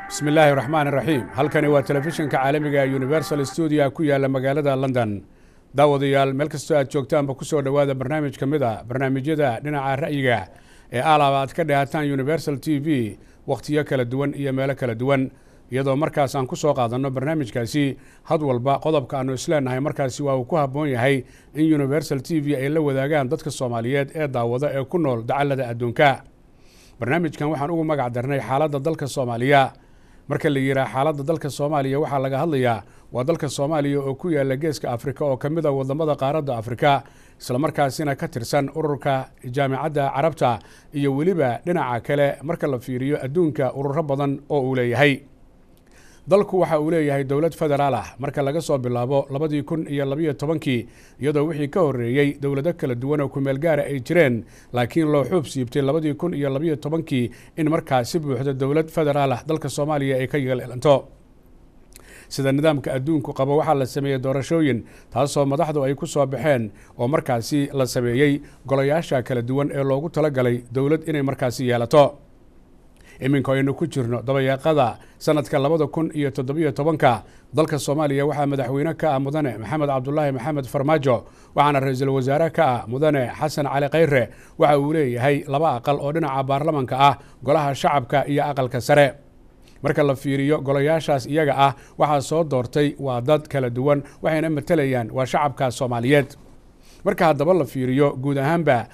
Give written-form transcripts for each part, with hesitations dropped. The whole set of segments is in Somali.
بسم الله الرحمن الرحيم halkani waa telefishinka caalamiga Universal Studio ku yaala magaalada London daawadayaal meel kasta aad joogtaanba ku soo dhawaada barnaamij kamid ah barnaamijyada dhinaca ra'yiga ee aad ka dhahaataan Universal TV waqtiyo kala duwan iyo meelo kala duwan iyadoo markaas aan ku soo qaadano barnaamijkaasi had walba qodobka aanu isleenahay markaasi waa uu ku haboon yahay in Universal TV ay la wadaagaan dadka Soomaaliyeed ee daawada ee ku nool dacallada adduunka barnaamijkan waxaan ugu magac darnay xaaladda dalka Soomaaliya marka la yiraahdo xaaladda dalka Soomaaliya waxa laga hadlayaa waa dalka Soomaaliya oo ku yaala geeska Afrika oo kamid ah wadamada qaaradda Afrika isla markaasina ka tirsan ururka jaamacadda Carabta iyo waliba dhinaca kale marka la fiiriyo adduunka ururo badan oo uu leeyahay dalku waxa uu leeyahay dawlad federaal ah marka laga soo bilaabo 2012 iyadoo wixii ka horeeyay dawlado kala duwan oo ku meel gaar ah ay jireen laakiin loo xuub siibtay 2012 in markaas si buuxda dawlad federaal ah dalka Soomaaliya ay ka yeelanto sida nidaamka adduunku qabo waxa la sameeyay doorashooyin taasoo madaxdu ay ku soo baxeen oo markaasi la sameeyay golayaasha kala duwan ee loogu talagalay dawlad inay markaasi yeelato iminka aynu ku jirno dabayaaqada sanadka 2017 dalka Soomaaliya waxa madaxweyne ka ah mudane Maxamed Cabdullaahi Maxamed Farmaajo waxaana ra'iisul wasaare ka ah mudane Xasan Cali Khayre waxa uu leeyahay laba aqal oo dhinaca baarlamaanka ah golaha shacabka iyo aqalka sare marka la fiiriyo golayaashaas iyaga ah waxa soo doortay waa dad kala duwan waxayna matalayaan waa shacabka Soomaaliyeed marka haddaba la fiiriyo guud ahaanba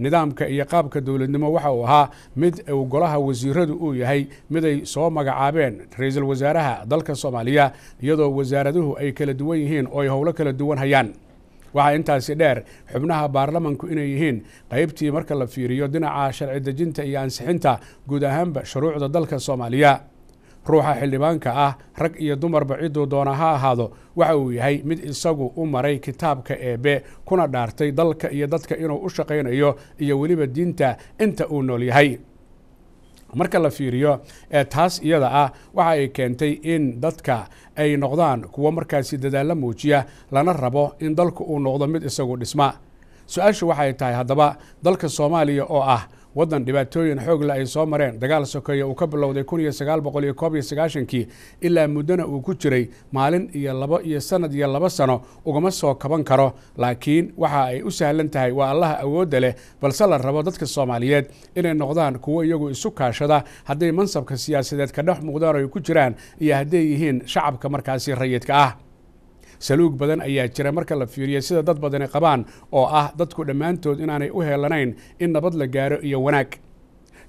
nidaamka iyo qaabka dawladnimo waxa uu ahaa mid uu golaha wasiiradu uu yahay mid ay soo magacaabeen ra'iisul wasaaraha dalka Soomaaliya iyadoo wasaaraduhu ay kala duwan yihiin oo ay howlo kala duwan hayaan waxa intaasi dheer xubnaha baarlamaanku inay yihiin qaybtii marka la fiiriyo dhinaca sharci dejinta iyo ansixinta guud ahaanba shuruucda dalka Soomaaliya ruuxa xildhibaanka ah rag iyo dumarba cidoo doona ha ahaado waxa uu yahay mid isagu u maray kitaabka eebe kuna dhaartay dalka iyo dadka inuu u shaqeynayo iyo waliba diinta inta uu nool yahay marka la fiiriyo taas iyada ah waxa ay keentay in dadka ay noqdaan kuwa markaasi dadaal muujiya lana rabo in dalku uu noqdo mid isagu dhisma su'aashu waxay tahay haddaba dalka Soomaaliya oo ah wadan dhibaatooyin xoog la ay soo mareen dagaal sokeeye uu ka bilowday 1991 ilaa muddana uu ku jiray maalin iyo laba iyo sanad iyo laba sano ugama soo kaban karo laakiin waxa ay u sahlan tahay waa Allah awood leh balse la rabo dadka Soomaaliyeed inay noqdaan kuwa iyagu isu kaashada haday mansabka siyaasadeed ka dhex muuqdaan oo ku jiraan iyo haday yihiin shacabka markaasi rayidka ah saluug badan ayaa jira marka la fiiriyo sida dad badan ay qabaan oo ah dadku dhamaantood inaanay u heelanayn in nabad la gaaro iyo wanaag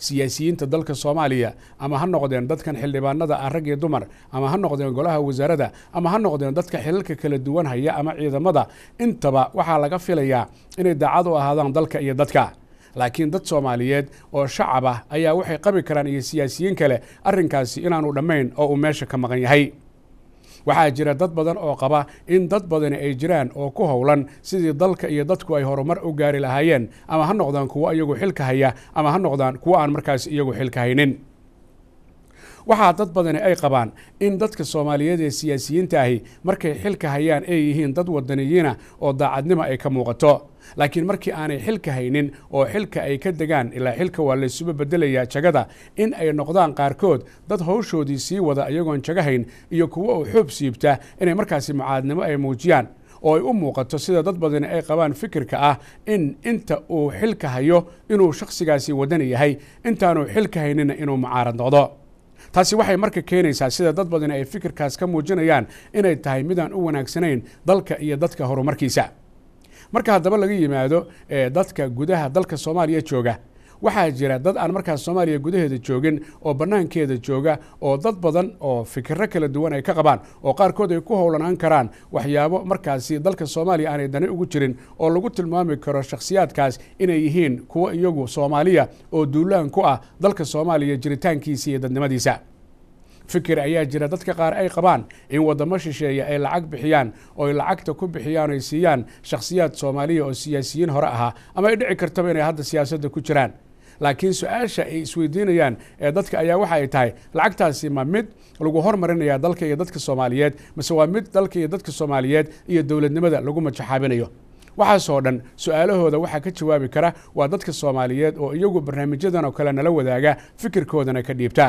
siyaasiyiinta dalka Soomaaliya ama ha noqdeen dadkan xildhibaanada ah rag iyo dumar ama ha noqdeen golaha wasaaradda ama ha noqdeen dadka xilalka kala duwan haya ama ciidamada intaba waxaa laga filayaa inay daacad u ahaadaan dalka iyo dadka laakiin dad Soomaaliyeed oo shacab ah ayaa waxay qabi karaan iyo siyaasiyiin kale arrinkaasi inaanu dhammayn oo uu meesha ka maqan yahay waxaa jira dad badan oo qaba in dad badani ay jiraan oo ku howlan sidii dalka iyo dadku ay horumar u gaari lahaayeen ama ha noqdaan kuwo iyagu xilka haya ama ha noqdaan kuwo aan markaas iyagu xilka haynin waxaa dad badani ay qabaan in dadka Soomaaliyeed ee siyaasiyiinta ahi markay xilka hayaan ay yihiin dad wadaniyiina oo daacadnimo ay ka muuqato laakiin markii aanay xilka haynin oo xilka ay ka degaan ilaa xilka waa la isuba bedelayaa jagada in ay noqdaan qaarkood dad hawshoodii sii wada iyagoon jaga hayn iyo kuwo uu xoob siibta inay markaasi mucaadnimo ay muujiyaan oo ay u muuqato sida dad badani ay qabaan fikirka ah in inta uu xilka hayo inuu shakhsigaasi wadani yahay intaanu xilka haynina inuu mucaarad noqdo taasi waxay marka keenaysaa sida dad badan ay fikirkaas ka muujinayaan inay tahay midaan u wanaagsanayn dalka iyo dadka horumarkiisa marka haddaba laga yimaado dadka gudaha dalka Soomaaliya jooga waxaa jira dad aan markaas Soomaaliya gudaheeda joogin oo banaankeeda jooga oo dad badan oo fikirro kala duwan ay ka qabaan oo qaarkood ay ku howlanaan karaan waxyaabo markaasi dalka Soomaaliya aanay dani ugu jirin oo lagu tilmaami karo shakhsiyaadkaas inay yihiin kuwa iyagu Soomaaliya oo duulaan ku ah dalka Soomaaliya jiritaankiisa iyo dadnimadiisa fikir ayaa jira dadka qaar ay qabaan in wadamo shisheeye ay lacag bixiyaan oo ay lacagta ku bixiyaan ay siiyaan shakhsiyaad Soomaaliya oo siyaasiyiin hore ahaa ama ay dhici kartaba inay hadda siyaasadda ku jiraan laakiin su'aasha ay isweydiinayaan dadka ayaa waxa ay tahay lacagtaasi ma mid lagu hormarinayaa dalka iyo dadka Soomaaliyeed mise waa mid dalka iyo dadka Soomaaliyeed iyo dawladnimada lagu majaxaabinayo waxaasoo dhan su'aalahooda waxaa ka jawaabi kara waa dadka Soomaaliyeed oo iyagu barnaamijyadan oo kale nala wadaaga fikirkoodana ka dhiibta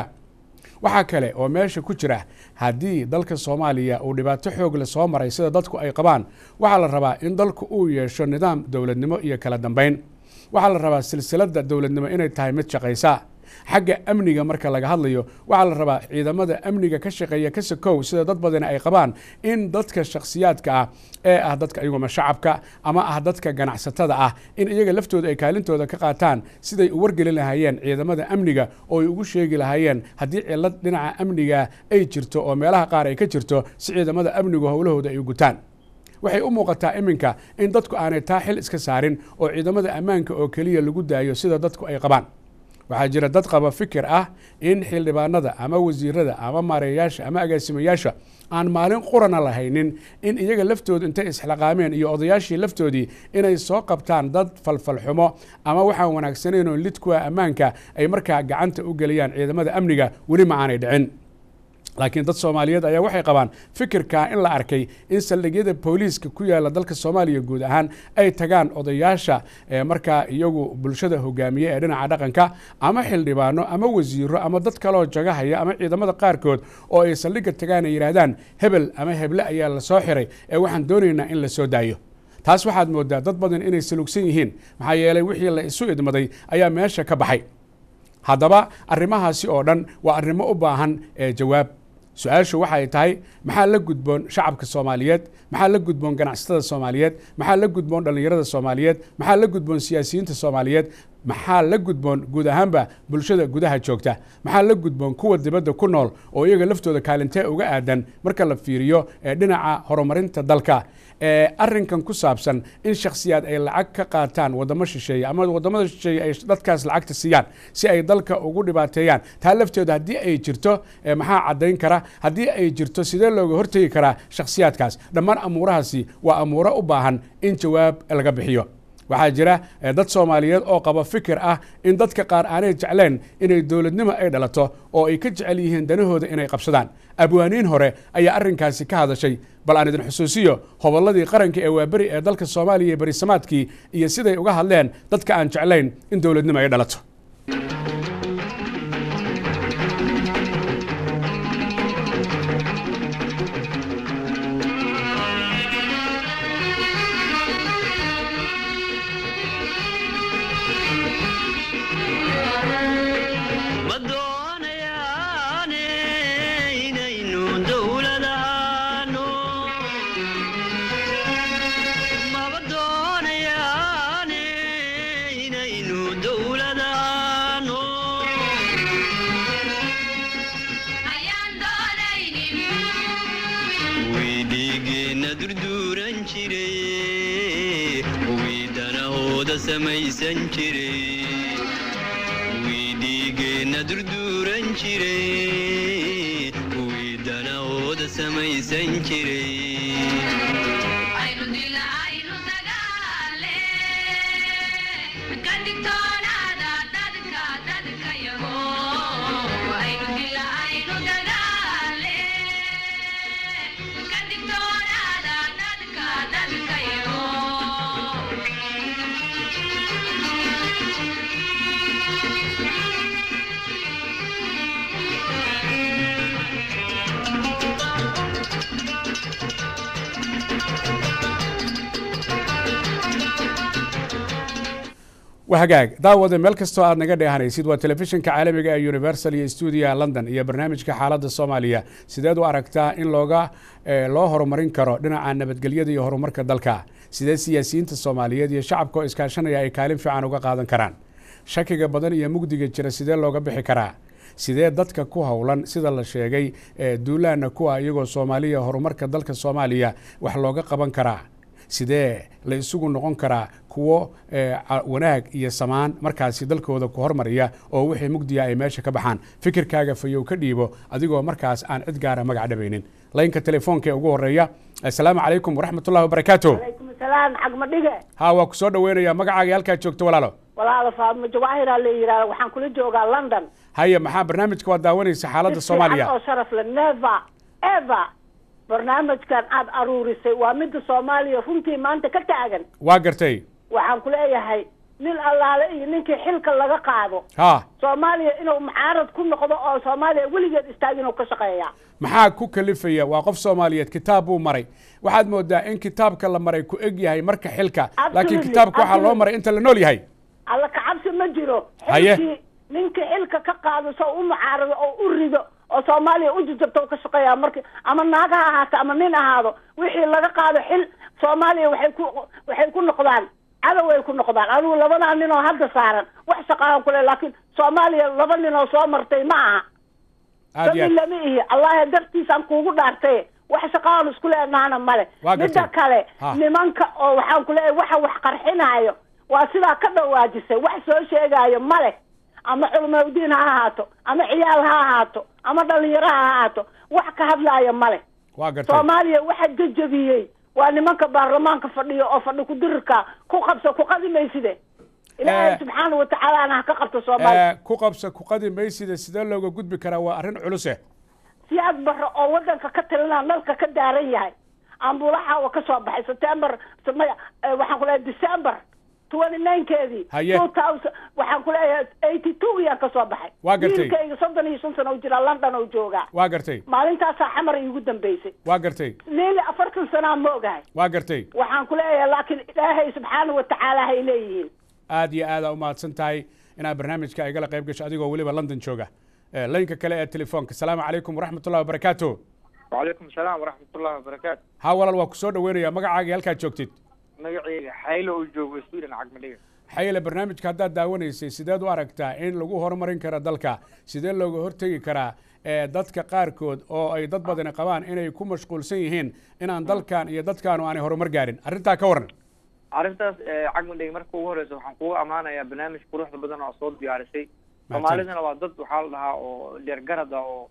waxaa kale oo meesha ku jira haddii dalka Soomaaliya uu dhibaato xoog leh soo maray sida dadku ay qabaan waxaa la rabaa in dalku uu yeesho nidaam dawladnimo iyo kala dambeyn waxaa la rabaa silsiladda dawladnimo inay tahay mid shaqaysa xagga amniga marka laga hadlayo waxaa la rabaa ciidamada amniga ka shaqeeya ka sakow sida dad badan ay qabaan in dadka shakhsiyaadka ah ee ah dadka iyagoo shacabka ama ah dadka ganacsatada ah in iyaga laftooda ay kaalintooda ka qaataan siday u wargelin lahaayeen ciidamada amniga oo ay ugu sheegi lahaayeen haddii cilad dhinaca amniga ay jirto oo meelaha qaar ay ka jirto si ciidamada amnigu howlahooda ay u gutaan waxay u muuqataa iminka in dadku aanay taa xil iska saarin oo ciidamada ammaanka oo keliya lagu daayo sida dadku ay qabaan waxaa jira dad qaba fikir ah in xildhibaanada ama wasiirada ama maareeyaasha ama agaasimayaasha aan maalin qurana lahaynin in iyaga laftooda intay isxilaqaameen iyo odayaashii laftoodii inay soo qabtaan dad falfalxumo ama waxaan wanaagsanayn oo lid kuwa ammaanka ay markaa gacanta u geliyaan ciidamada amniga weli ma aanay dhicin laakiin dad Soomaaliyeed ayaa waxay qabaan fikirka in la arkay in saldhigyada booliiska ku yaala dalka Soomaaliya guud ahaan ay tagaan odayaasha markaa iyagu bulshada hogaamiye ee dhinaca dhaqanka ama xildhibaano ama wasiiro ama dad kale oo jagahaya ama ciidamada qaarkood oo ay saldhiga tagaan ay yiraahdaan hebel ama heble ayaa la soo xiray ee waxaan doonaynaa in la soo daayo taas waxaad moodaa dad badan inay salugsan yihiin maxaa yeelay wixii la isu idmaday ayaa meesha ka baxay haddaba arrimahaasi oo dhan waa arrimo u baahan jawaab su-aashu waxay tahay maxaa la gudboon shacabka Soomaaliyeed maxaa la gudboon ganacsatada Soomaaliyeed maxaa la gudboon dhalinyarada Soomaaliyeed maxaa la gudboon siyaasiyiinta Soomaaliyeed maxaa la gudboon guud ahaanba bulshada gudaha joogta maxaa la gudboon kuwa dibadda ku nool oo iyaga laftooda kaalintee uga aadan marka la fiiriyo dhinaca horumarinta dalka arrinkan ku saabsan in shakhsiyaad ay lacag ka qaataan wadamo shisheeye ama wadamada shisheeye ay dadkaas lacagta siiyaan si ay dalka ugu dhibaateeyaan taa lafteeda haddii ay jirto maxaa caddayn kara haddii ay jirto sidee looga hortegi karaa shakhsiyaadkaas dhammaan amuurahaasi waa amuuro u baahan in jawaab laga bixiyo waxaa jira dad Soomaaliyeed oo qaba fikir ah in dadka qaar aanay jecleen inay dawladnimo ay dhalato oo ay ka jecel yihiin danahooda inay qabsadaan abwaaniin hore ayaa arrinkaasi ka hadashay bal aan idin xusuusiyo hobolladii qaranka ee waabari ee dalka Soomaaliya bari samaadkii iyo siday uga hadleen dadka aan jeclayn in dawladnimo ay dhalato dawlada ooda samaysan jiray wiidhiigeenna durduuran jiray wiidana ooda samaysan jiray وهجاج داود ملك استوى نجدة هنيسيد وتلفزيون كعالمي جا يونيفرسال استوديو لندن يا برنامج كحالة الصومالية سيداد وأركتا إن لوجا لو هرمرين كرو دنا عن نبتقلية دي هرمر كدلكا سيداد سياسيين الصومالية دي شعب كو إسكاشن يا إكالم في عنوجا قادن كران شكل بدن يمجد جرا سيداد لوجا بحكرا سيداد دتك كو هولان سيداد الشيء دولا نكوا يجو الصومالية هرمر كدلك الصومالية وحلوجا قبن كرا sidee la isugu noqon karaa kuwo wanaag iyo samaan markaasi dalkooda ku hormariya oo wixii mugdiya ay meesha ka baxaan fikirkaaga fayow ka dhiibo adigoo markaas aan cid gaara magac dhabaynin laynka telefoonka ugu horeeya assalaamu calaykum waraxmatullahi wabarakaatu alaykum salaam xagma dhige ha waa ku soo dhaweynaya magacaaga halkaa joogto walaalo faadmo jawaahir la yiraahdo waxaan kula joogaa London haya maxaa barnaamijka wada daawanaysa xaaladda Soomaaliya oo sharaf la never ever barnaamijkan aad aruurisay waa mid Soomaaliya runtii maanta ka taagan waa gartay waxaan ku leeyahay nin allaale iyo ninkii xilka laga qaado Soomaaliya inuu mucaarad ku noqdo oo Soomaaliya weligeed istaagin oo ka shaqeeya maxaa ku kalifaya waa qof Soomaaliyeed kitaab uu maray waxaad moodaa in kitaabka la maray ku eg yahay marka xilka laakiin kitaabka waxa loo maray inta la nool yahay alla ka cabsi ma jiro xilkii ninkii xilka ka qaado soo u mucaarado oo u rido oo Soomaaliya u jirto ka shaqeeya markii ama naag ha ahaato ama nin ahaado wixii laga qaado xil Soomaaliya waxay ku noqdaan cadaway ku noqdaan adigu labada nin oo hadda saaran wax shaqaan ku leh laakiin Soomaaliya laba nin oo soo martay ma aha aadiya Allah dartiisan kuugu dhaartay wax shaqaan isku leenaana male midda kale nimanka oo waxaan ku leeyahay wax qarxinaayo waa sidaa ka dhawaajisay wax soo sheegaayo male ama culumadiin ha ahaato ama ciyaal ha ahaato ama dhalinyaro ha ahaato wax ka hadlaaya male Soomaaliya waxa jajabiyay waa nimanka baarlamaanka fadhiyo oo fadhi ku dirka ku qabso ku qadimayside ilaahay subxaanahu wa ta'aala ana ka qabto Soomaaliya ku qabso ku qadimayside sida looga gudbi karaa waa arrin culus siyaad barro oo wadanka ka talina nalka ka daaran yahay ambulaha oo ka soo baxay September waxaan ku leeyahay December 29keedii 2000 waxaan ku leeyahay 82 yaa ka soo baxay wiilkayga 35 sano u jira London oo jooga waa gartay maalintaas xamar igu dambeysay waa gartay leeli 40 sano ma ogahay waa gartay waxaan ku leeyahay laakiin ilaahay subxaanahu wa ta'aala hay leeyihiin aad iyo aad u mahadsan tahay inaad barnaamijka igala qayb gasho adigoo waliba London jooga laynka kale ee telefoonka assalaamu calaykum waraxmatullahi wabarakaatu وعليكم السلام ورحمة الله وبركاته. ها والله وكسور وينيا مقعاقي هلكا جوجتid magacayga xaylo oo joogo Sweden cagmadhiga xaylo barnaamijka hadda daawanaysay sideed u aragtaa in lagu horumarin karo dalka sidee looga hortagi karaa dadka qaarkood oo ay dad badan qabaan inay ku mashquulsan yihiin inaan dalkan iyo dadkan aan horumar gaarin arinta ka waran arintaas cagmadhiga markuu ugu horeyso waxaan kugu amaanayaa barnaamij quruxda badan oo soo diyaarisay Soomaalidana waa dad waxa la dhahaa oo dheer garad oo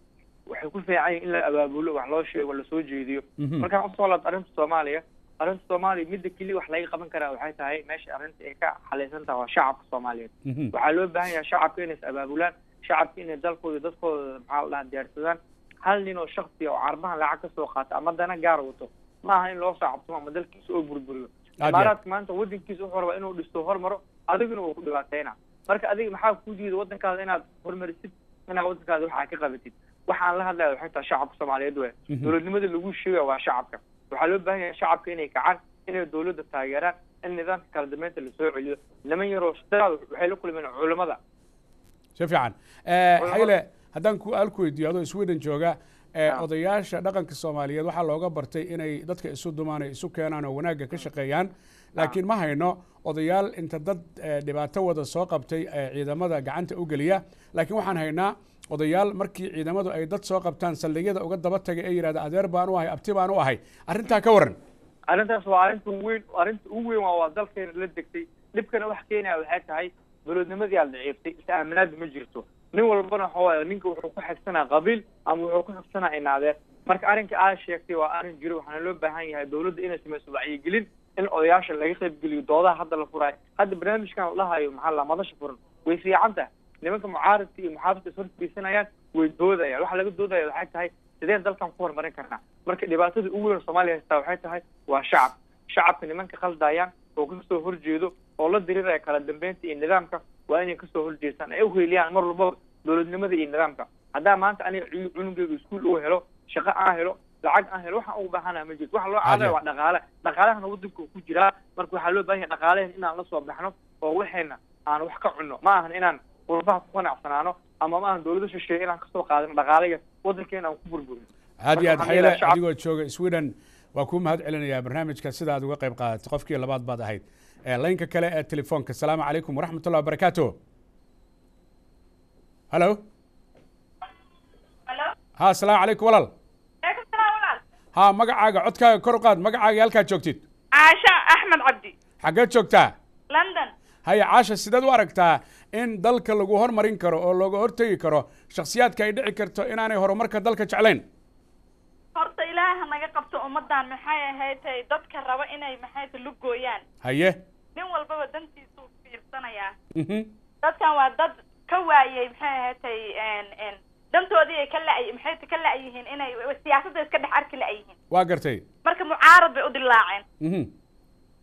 waxay ku fiican in la abaabulo wax loo sheego la soo jeediyo marka u soo laad arinta Soomaaliya arinta Soomaaliya mid kaliya wax laga qaban karaa waxay tahay meesha arinta ay ka xaleysan tahay waa shacabka Soomaaliyeed waxa loo baahan yahay shacabka inay abaabulaan shacabka inay dalkooda dadkooda maxaa la diyaarsadaan hal nin oo shakhsi oo carbahan lacag ka soo qaata ama dana gaar wato ma aha in loo saacabto ama dalkiisa oo burburiyo imaaraadka maanta wadankiisa wuxuu rabaa inuu dhisto horumaro adiguna uu ku dhibaatayna marka adiga maxaa ku diiday wadankaada inaad horumarisid inaad wadankaada waxa ka qabatid waxaan la hadlayaa waxay tahay shacabka Soomaaliyeed way dawladnimada lagu sheegay waa shacabka waxa loo baahan yahay shacabka inay kacaan inay dawladda taageeraan in nidaamka kala dambeynta la soo celiyo lama yaro shaqada waxay la kulmeen culimada si fiican xayle haddaan ku weydiiyo adoo Sweden jooga odayaasha dhaqanka Soomaaliyeed waxa looga bartay inay dadka isu dumaan isu keenaan oo wanaagga ka shaqeeyaan laakiin ma hayno odayaal inta dad dhibaato wada soo qabtay ciidamada gacanta u galiya laakiin waxaan haynaa odayaal markii ciidamadu ay dad soo qabtaan saldhigyada uga daba tagay ay yiraahdaan adeer baan u ahay abti baan u ahay arrintaa ka waran arrintaas waa arrinta ugu weyn waa dalkeena la degtay dhibkana wax keenaya waxay tahay dowladnimadii aad daciiftay is-aaminaad ma jirto nin walbana waxa waaye ninka wuxuu ku xigsanaa qabiil ama wuxuu ku xigsanaa inaadeer marka arrinka aad sheegtay waa arrin jiro waxaana loo baahan yahay dowladda inay samayso wacyigelin in odayaasha laga qaybgeliyo doodaha hadda la furaayo hadda barnaamijkan lahayo maxaa la madasha furan way fiican tahay nimanka mucaaradka iyo muxaafidka is horfadhiisanayaan way doodayaan waxa laga doodaya waxay tahay sideen dalkan ku horumarin karnaa marka dhibaatada ugu weyn Soomaaliya haystaa waxay tahay waa shacabka nimanka khaldayaan oo kasoo horjeedo oo la diriiraya kala dambeynta iyo nidaamka waa inay kasoo horjeestaan ay u heeliyaan mar walba dowladnimada iyo nidaamka haddaa maanta aniga cunugeyga iskuul uu helo shaqo aan helo lacag aan helo waxaan ugu baahanaha ma jirto waxa loo caadaya waa dhaqaalahana waddanka ku jiraa marka waxaa loo baahan yahay dhaqaalaheena inaan la soo baxno oo waxayna aan wax ka cunno ma ahan inaan qurbaha ku qanacsanaano ama ma ahan dowladda shisheeye inaan kasoo qaadano dhaqaalaga waddankeena aan ku burburino aad iyo aad xayle adigoo jooga Sweden waa kuu mahad celinayaa barnaamijka sida aad uga qayb qaadatay qofkii labaad baad ahayd laynka kale ee telefoonka asalaamu calaykum waraxmatullahi wabarakaatuh halo ha asalaamu calaykum walaal ها مقعاقة عدكا كرقاد مقعاقة هالكا جوكتيد عاشا أحمد عبدي حقات جوكتا لندن هاي عاشا سيداد واركتا إن دالك لغو هور مرين كرو أو لغو هور تيجي كرو شخصيات كا يدعي كرتو إناني هورو مركا دالك جعلين هورتا إلهي هنغا قبتو أمدان محايا هايتاي دادك الروا إناي محايا اللقويان هايه نين والبابا دانتي سوف في السنة يا دادكا واداد كوايي محايا هايتاي dantoodii ay ka la'ay maxay ka la'ayeen inay siyaasadda iska dhex arki la'ayeen waa gartay marka mucaarad bay u dilaaceen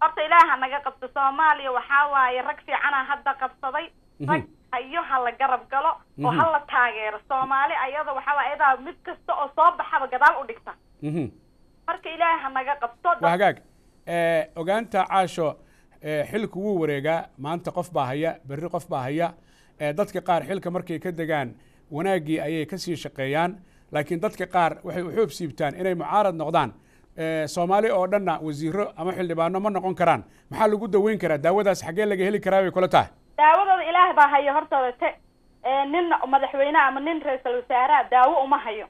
horta ilaaha naga qabto Soomaaliya waxa waaye rag fiican hadda qabsaday rag ayo hala garab galo oo hala taageero Soomaali ayada waxa waaye mid kasta oo soo baxaba gadaal u dhigta marka ilaaha naga qabto wahagaag ogaanta caasho xilku wuu wareegaa maanta qof baa haya berri qof baa haya dadka qaar xilka markay ka degaan wanaagii ayay ka sii shaqeeyaan laakiin dadka qaar waxay u xoob siibtaan inay mucaarad noqdaan Soomaali oo dhanna wasiiro ama xildhibaano ma noqon karaan maxaa lagu daweyn karaa daawadaas xagee laga heli karaa way kula tahay daawadooda ilaah baa hayo horta nin madaxweyne ama nin ra'iisul wasaare daawo uma hayo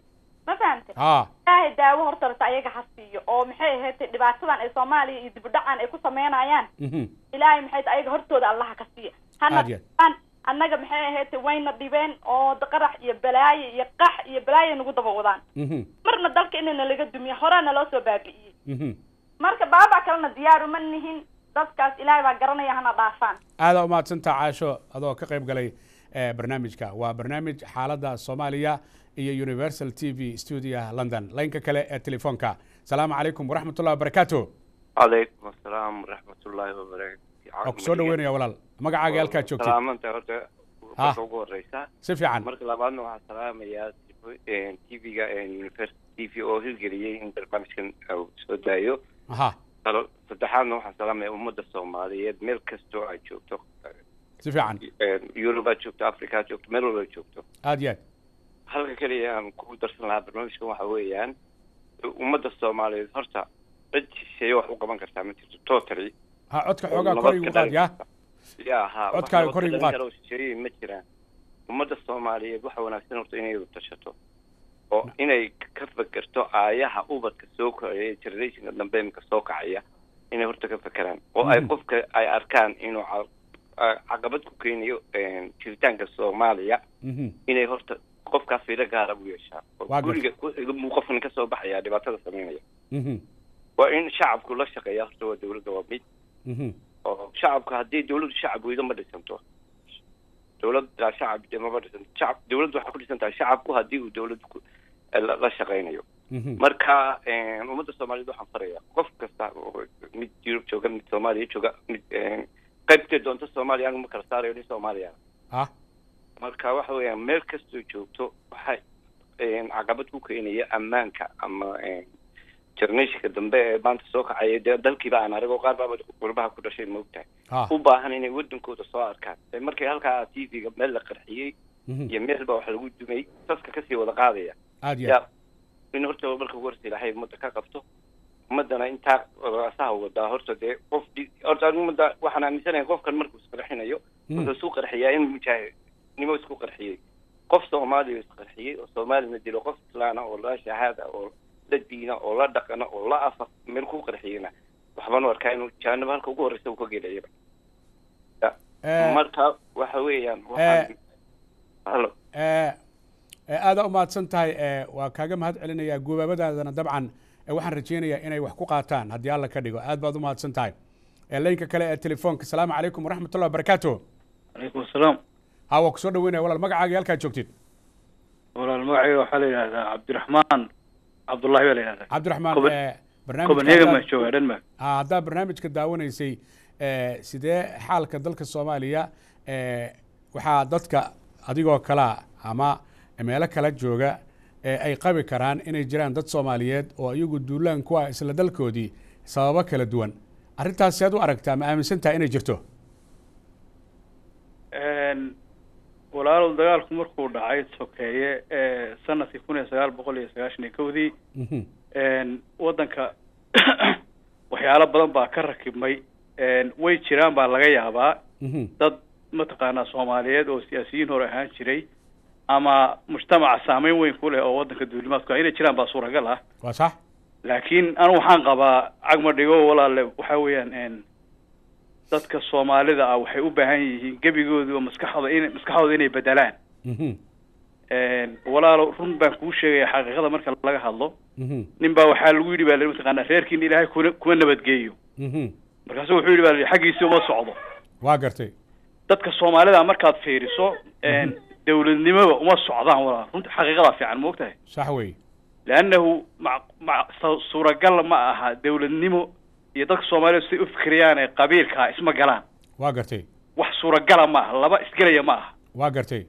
ma fahamtay ilaahay daawo horta ayaga hasiyo oo maxay ahayd dhibaatadan ay Soomaaliya iyo dib u dhacan ay ku sameynayaan ilaahay maxay ayaga hortooda Allah ka siiyo annaga maxay ahayd wayna dhibeen oo qarax iyo balaayo nagu daba wadaan marna dalka inana laga dumiyo horena loo soo baabi'iyey marka baaba kalena diyaar uma nihin dadkaas ilaahay baa garanaya hana dhaafaan aad u mahadsantahay caasho adoo ka qayb galay barnaamijka waa barnaamij xaaladda Soomaaliya iyo Universal TV Studio London laynka kale ee telefoonka salaamu calaykum waraxmatullahi wabarakaatuh calaykum assalaam waraxmatullahi wabarakaatuh soo dhaweynaya walaal magacaaga halkaa joogtid salaamanta horta ugu horeysa si fiican marka labaadna waxaan salaamayaa TV-ga Universal TV oo hirgeliyay in barnaamijkan uu soo daayo saddexaadna waxaan salaamayaa ummadda Soomaaliyeed meel kastoo ay joogto si fiican Yurub aad joogto Afrika aad joogto meel walba aad joogto aad iyo aad halka kaliya aan ku darsan lahaa barnaamijkan waxa weeyaan ummadda Soomaaliyeed horta cid shay wax u qaban kartaa ma jirto totally codka xoogaa kor igu qaad yaa codkaaga kor igu qaad ma jiraan ummadda Soomaaliyeed waxa wanaagsan horta inay u tashato oo inay ka fakerto aayaha ubadka soo kacaya generationka dambe imka soo kacaya inay horta ka fakeraan oo ay qofka ay arkaan inuu caqabad ku keenayo jiritaanka Soomaaliya inay horta qofkaas fiiro gaar ah u yeeshaa guriga qofkan ka soo baxaya dhibaatada sameynaya waa in shacabku la shaqeeyaa horta waa dawladda waa mid oo shacabka haddii dawladdu shacab weydo ma dhisanto dawladda shacab ma dhisanto shacab dawladdu waxay ku dhisan tahay shacabku haddii uu dawladdu la shaqeynayo marka ummadda Soomaaliyeed waxaan farayaa qof kasta mid Yurub jooga mid Soomaaliya jooga mid qaybta doonta Soomaaliya ma kala saarayo in Soomaaliya marka waxa weeyaan meel kastoo joogto waxay caqabad ku keenaya ammaanka ama jarnayshka dambe ee maanta soo kacay dalkiiba aan aragoo qaar baa qurbaha ku dhashay moogtahay u baahan inay wadankooda soo arkaan markay halkaa TV-ga meel la qarxiyay iyo meel baa wax lagu dumay dadka ka sii wada qaadaya yaa in horta marka ugu horreysay ilaahay ummadda ka qabto ummadana intaa asaha wadaa horta dee qof horta ummadda waxaan aaminsanahay qofkan markuu isqarxinayo wuxuu isku qarxiyaa in mujaahidnimo isku qarxiyey qof Soomaaliya isqarxiyey oo Soomaalina dilo qof islaana oo la shahaada oo la diina oo la dhaqana oo la afar meel ku qarxiyana waxbaan arkaa inuu jaanib halka ugu horeysa uu ka gelayay marka waxa weeyaan waxaan halo aada u mahadsan tahay waa kaaga mahad celinayaa gubaabadaadana dabcan waxaan rajaynayaa inay wax ku qaataan haddii alla ka dhigo aad baad u mahadsan tahay laynka kale ee telefoonka asalaamu calaykum waraxmatullahi wabarakaatu calaykum asalaam ha waa kusoo dhaweynaya walaal magacaaga halkaad joogtid walaal magacayga waxaa la yidhahdaa cabdiraxmaan cabdullahi baa la yidhahdaa cabdiraxmaan copenhagen baan joogaa denmark haddaa barnaamijka daawanaysay sidee xaalka dalka soomaaliya waxaa dadka adigoo kalea ama meelo kala jooga ay qabi karaan inay jiraan dad soomaaliyeed oo iyagu duulaan ku ah isla dalkoodii sababo kala duwan arrintaas sead u aragtaa ma aaminsantaha inay jirto walaalow dagaalku markuu dhacay sokeeye sanadkii 1991 waddanka waxyaalo badan baa ka rakibmay way jiraan baa laga yaabaa dad mataqaanaa soomaaliyeed oo siyaasiyiin hore ahaan jiray ama mujtamaca saameyn weyn ku leh oo waddanka duulimaadku inay jiraan baa suuragal ah waa sax laakiin anigu waxaan qabaa cagma dhigo walaale waxaa weeyaan dadka soomaalida ah waxay u baahan yihiin gebigoodu maskaxdooda inay bedelaan walaalo run baan kuu sheegaya xaqiiqada marka laga hadlo nin baa waxaa lagu yidhi baa mataqaanaa reerkiina ilaahay kuma nabadgeeyo markaasu wuxuu yidhi baa xaggiisii uma socdo waa gartay dadka soomaalida markaad fiiriso dawladnimada uma socdaan walaal runta xaqiiqada fiican ma ogtahay sax wey leannahu suuragal ma aha dawladnimo iyo dadka soomaalida siday u fikriyaan ee qabiilkaa isma galaan waa gartay wax suuragala ma aha laba isgelaya ma aha waa gartay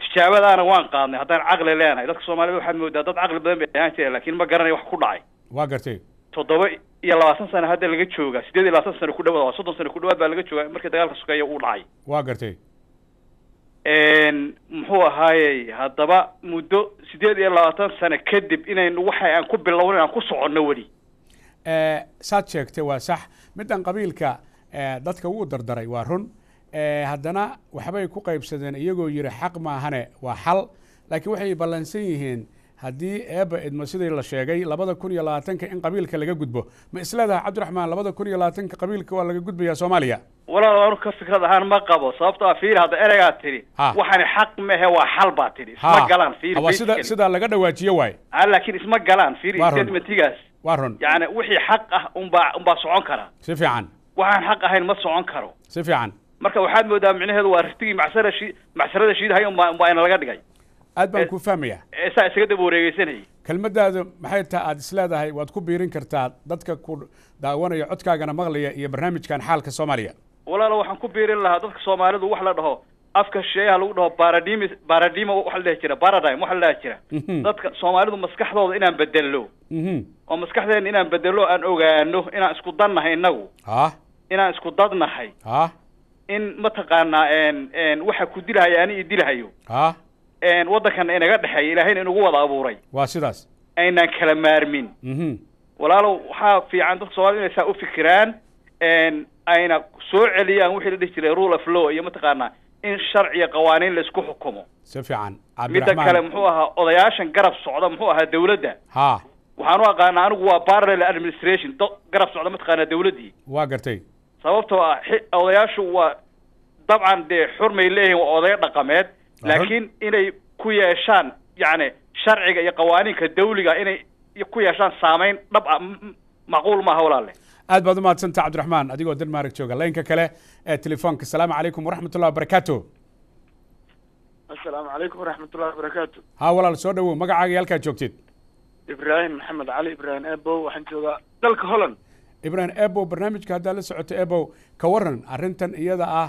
tijaabadaana waan qaadnay haddaan caqli leenahay dadka soomaalida waxaad moodaa dad caqli badan bay ahaan jireen laakiin ma garanaya wax ku dhacay waa gartay 27 sano hadda laga joogaa 28 sano ku dhawaad waa 30 sano ku dhawaad baa laga joogaa markii dagaalka sokeeya uu dhacay waa gartay muxuu ahaayey haddaba muddo 28 sano kadib inaynu waxa aan ku bilowno aan ku soconno weli saad sheegtay waa sax middan qabiilka dadka wuu dardaray waa run haddana waxbay ku qaybsadeen iyagoo yidhi xaq maahane waa xal laakiin waxay ballansan yihiin haddii eeba idmo sidii la sheegay 2020 in qabiilka laga gudbo ma isleedahay cabdiraxmaan 2020 qabiilka waa laga gudbayaa soomaaliya walaal anu ka fikrad ahaan ma qabo sababtoo ah fiir hadda ereygaa tidhi waxaani xaq mehe waa xal baa tidhi isma galaan fiir sidaa laga dhawaajiyo waaye laakiin isma galaan fiir statementigaas waa run yani wixii xaq ah unbaa socon kara si fiican waxaan xaq ahayn ma socon karo si fiican marka waxaad moodaa micnaheedu waa ristigii macsarada shiidahay unbaa ina laga dhigay aad baan ku fahmaya saa isaga daba wareegeysanayay kelmadaadu maxay tahay aad isleedahay waad ku biirin kartaa dadka ku daawanaya codkaagana maqlaya iyo barnaamijkan xaalka soomaaliya walaalo waxaan ku biirin lahaa dadka soomaalidu wax la dhaho afka sheeyaha lagu dhaho baradimo waxa la dhahi jira paradigm waxa la dhahi jira dadka soomaalidu maskaxdooda inaan bedello oo maskaxdeena inaan bedello aan ogaano inaan isku dannahay innagu inaan isku dadnahay in mataqaanaa waxa ku dilahaya ani i dilahayo waddankan inaga dhexeeya ilaahayna inagu wada abuuray waa sidaas aynaan kala maarmin walaalow waxaa fiican dadka soomaalida inay saa u fikiraan ayna soo celiyaan wixii la dhihi jiray rule of law iyo mataqaanaa in sharciya qawaaniin laisku xukumo si fiican midda kale muxuu ahaa odayaashan garab socda muxuu ahaa dawladda waxaan u aqaanaa anigu waa parallel administration garab socda mataqaanaa dawladdii waa gartay sababtoo ah odayaashu waa dabcan dee xurmay leeyihiin waa odayo dhaqameed laakiin inay ku yeeshaan yani sharciga iyo qawaaniinka dawliga inay ku yeeshaan saameyn dhab ah macquul maaha walaalle aad baad u mahadsantaha cabdiraxmaan adigoo denmark jooga laynka kale ee telefoonka asalaamu calaykum waraxmatullahi wabarakaatu asalaamu calaykum waraxmatullahi wabarakaatu ha walaal soo dhawow magacaaga iyo halkaad joogtid ibraahim maxamed cali ibraahim ebow waxaan joogaa dalka holland ibraahim ebow barnaamijka haddaad la socoto ebow ka waran arrintan iyada ah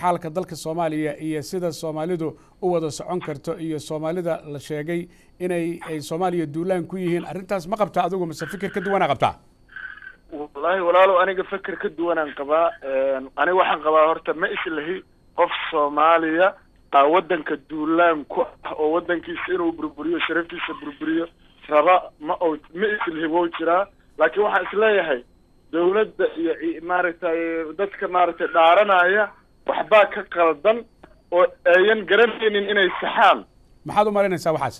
xaalka dalka soomaaliya iyo sida soomaalidu u wada socon karto iyo soomaalida la sheegay inay soomaaliya duulaan ku yihiin arrintaas ma qabtaa adigu mise fikir ka duwanaa qabtaa wallahi walaalow aniga fikir ka duwanaan qabaa aniga waxaan qabaa horta ma islahi qof soomaaliya waddanka duulaan ku ah oo waddankiisa inuu burburiyo sharaftiisa burburiyo raba ma islahi wou jiraa laakiin waxaan isleeyahay dawladda iyo maaragtay dadka maaragtay dhaaranaya waxbaa ka qaldan oo ayan garanaynin inay saxaan maxaad u malaynaysaa waxaas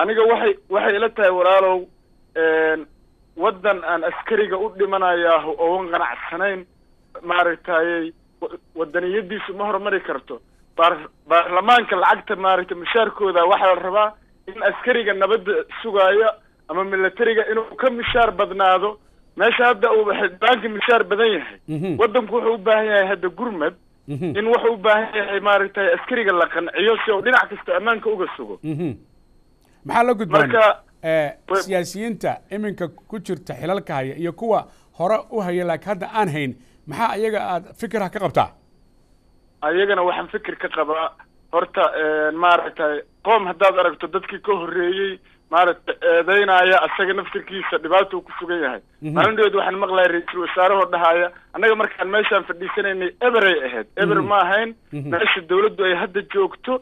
aniga waxay ila tahay walaalow waddan aan askariga u dhimanayaa oon qanacsanayn maaragtay wadaniyadiisu ma horumari karto. baarlamaanka lacagta maaragtay mushaarkooda waxaa la rabaa in askariga nabadda sugaayo ama militariga inuu ka mushaar badnaado. meesha hadda uu xildhibaanka mushaar badan yahay waddanku wuxuu u baahan yahay hadda gurmad in wuxuu u baahan yahay maaragtay askariga la qanciyo si uu dhinac kasta ammaanka uga sugo. maxaa la gudboon siyaasiyiinta iminka ku jirta xilalka haya iyo kuwa hore u haya laakiin hadda aan hayn maxaa ayaga aad fikirha ka qabtaa? ayagana waxaan fikir ka qabaa horta maaragtay qoom haddaad aragto dadkii ka horreeyey maaragtay eedeynaya asaga naftirkiisa dhibaato uu ku sugan yahay. maalinteed waxaan maqlahay ra-iisul wasaarahoo dhahaya annaga markaan meeshaan fadhiisanaynay eberay ahayd eber ma ahayn meesha dawladdu ay hadda joogto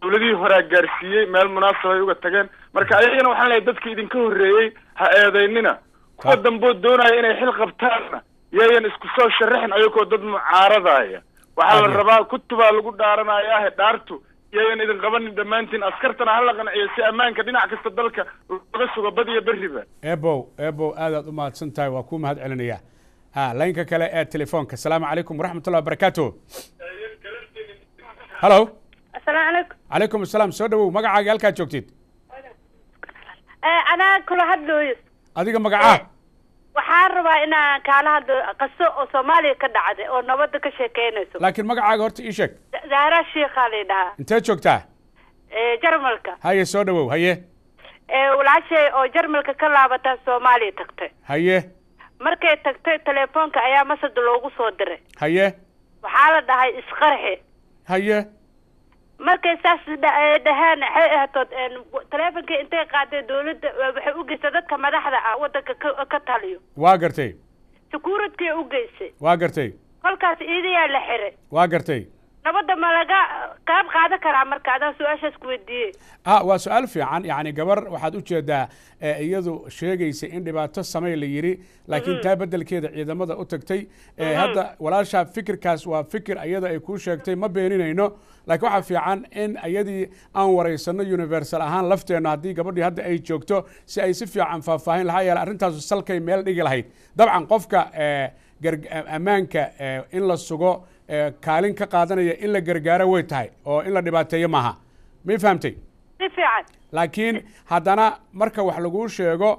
dawladihii horaa gaarsiiyey meel munaasab ay uga tageen. marka ayagana waxaan leeyahay dadkii idinka horreeyey ha eedeynina kuwa dambood doonaya inay xil qabtaanna yayan isku soo sharaxin ayagoo dad mucaaradaya. waxaa la rabaa kutubaa lagu dhaaranaya dhaartu yayan idin qabanin dhammaantiin askartana hala qanciyo si ammaanka dhinac kasta dalka laga sugo bad iyo berriba. ebow aadaad u mahadsan tahay waa kuu mahad celinaya. laynka kale ee telefoonka. asalaamu calaykum waraxmatullahi wabarakaatu. halo asalaamu calaykum. calaykum asalaam. soo dhawow magacaaga halkaad joogtid. anaa kula hadlooyo. adiga magacaa? waxaan rabaa inaan kaala hadlo qaso oo Soomaaliya ka dhacday oo nabadda ka sheekeynayso. laakiin magacaaga horta ii sheeg. Zahra Sheekha la dhahaa. intee joogtaa? Jarmalka. haye soo dhawow. haye walaashay oo Jarmalka ka laabata Soomaaliya tagtay. haye markay tagtay telefoonka ayaa masad loogu soo diray. haye waxaa la dhahay isqarxi. haye markay saas dhahaan waxay ahatood telefoonka intay qaaday dawladda waxay u geysay dadka madaxda ah waddanka ka taliyo. waa gartay. security u geysay. waa gartay. kolkaas iidiyaa la xiray. waa gartay. nabadda ma laga qayb qaadan karaa marka adaan su-aashaas ku weydiiyey? waa su-aal fiican. yacni gabar waxaad u jeedaa iyadu sheegaysa in dhibaato samey la yidhi laakiin taa beddelkeeda ciidamada u tagtay. hadda walaashaa fikirkaas waa fikir iyada ay kuu sheegtay ma beeninayno laakiin waxaa fiican in iyadii aan waraysano universal ahaan lafteenno haddii gabadhii hadda ay joogto si ay si fiican faahfaahin lahaa yeela arrintaasu salkay meel dhigi lahayd. dabcan qofka ammaanka in la sugo kaalin ka qaadanaya in la gargaaro way tahay oo in la dhibaateeyo maaha. may fahamtay? si fiican. laakiin haddana marka wax laguu sheego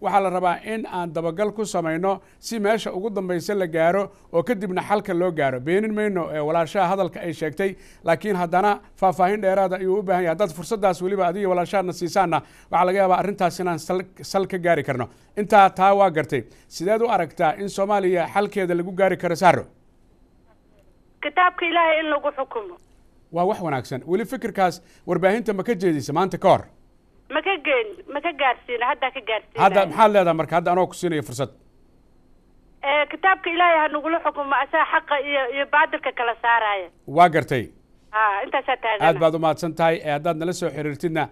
waxaa la rabaa in aan dabagal ku samayno si meesha ugu dambaysa la gaaro oo kadibna xalka loo gaaro. beenin mayno walaashaha hadalka ay sheegtay laakiin haddana faahfaahin dheeraada ayuu u baahan yahay. haddaad fursaddaas weliba adiga walaashaadna siisaanna waxaa laga yaabaa arrintaas inaan sal ka gaari karno. intaa taa waa gartay. sideed u aragtaa in Soomaaliya xalkeeda lagu gaari karo Sahro? kitaabka ilaahay in lagu xukumo. waa wax wanaagsan. weli fikirkaas warbaahinta ma ka jeedisa maanta ka hor? ma ka gaarsiina hadda ka gaarsiina. hadda maxaad leedahay marka hadda anoo ku siinayo fursad? kitaabka ilaahay ha nagula xukumo asaa xaqa iyo baadilka kala saaraya. waa gartay. intaasaa taagana. aad baad u mahadsan tahay. haddaad nala soo xiriirtidna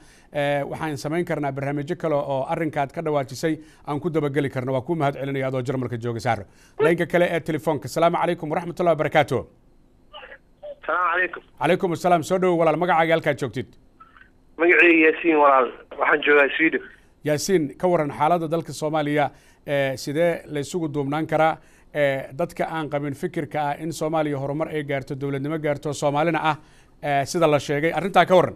waxaan samayn karnaa barnaamijyo kale oo arrinkaad ka dhawaajisay aan ku dabageli karno. waa kuu mahad celinaya adoo Jarmalka jooga Sahro. laynka kale ee telefoonka. asalaamu calaykum waraxmatullahi wabarakaatu. السلام عليكم. عليكم السلام. soo dhawow walaal magacaaga halkaad joogtid. magacayga yaasiin walaal waxaan joogaa Sweden. yaasiin ka waran xaaladda dalka Soomaaliya sidee la isugu duubnaan karaa dadka aan qabin fikirka ah in Soomaaliya horumar ay gaarto dawladnimo gaarto Soomaalina ah sida la sheegay arrintaa ka waran?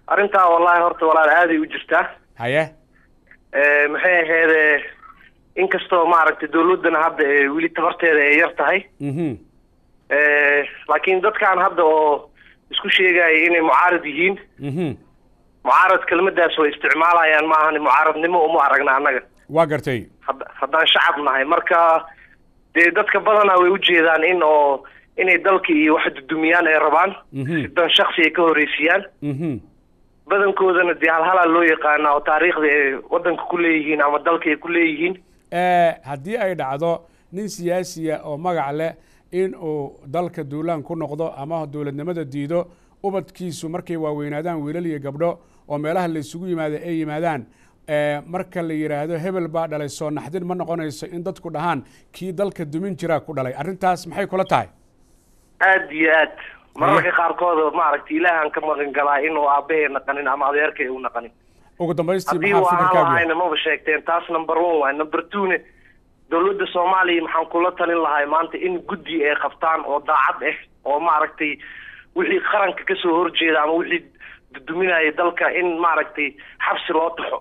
arrintaa wallahi horta walaal aad ay u jirtaa. haye maxay ahayd inkastoo maaragtay dawladana hadda weli tabarteeda ay yar tahay. laakiin dadkaan hadda oo isku sheegaya inay mucaarad yihiin mucaarad kelmadaas way isticmaalayaan maahan mucaaradnimo uma aragna annaga. waa gartay. haddaan shacab nahay marka dee dadka badanaa way ujeedaan inay dalka iyo wax dudumiyaan ay rabaan si dan shaksi ay ka horeysiiyaan. badankoodana dee halhalaa loo yaqaana oo taariikhda ay waddanka ku leeyihiin ama dalka ay ku leeyihiin. haddii ay dhacdo nin siyaasiya oo magac leh in uu dalka duulaan ku noqdo ama dawladnimada diido ubadkiisu markay waaweynaadaan wiilal iyo gabdho oo meelaha la isugu yimaado ay yimaadaan marka la yiraahdo hebel baa dhalay soo naxdin ma noqonayso in dadku dhahaan kii dalka dumin jiraa ku dhalay. arrintaas maxay kula tahay? aad iyo aad mararka qaarkood maaragtay ilaahan ka maqan galaa inuu aabbahay naqanin ama adeerkay uu naqanin. ugu dambaystii maxaa fikirkaaga? haddii maba sheegteen taas number 1 waa number 2 ne dowladda soomaaliya maxaan kula talin lahay maanta in guddi ay qabtaan oo daacad ah oo maaragtay wixii qaranka kasoo horjeeda ama wixii duduminaya dalka in maaragtay xabsi loo taxo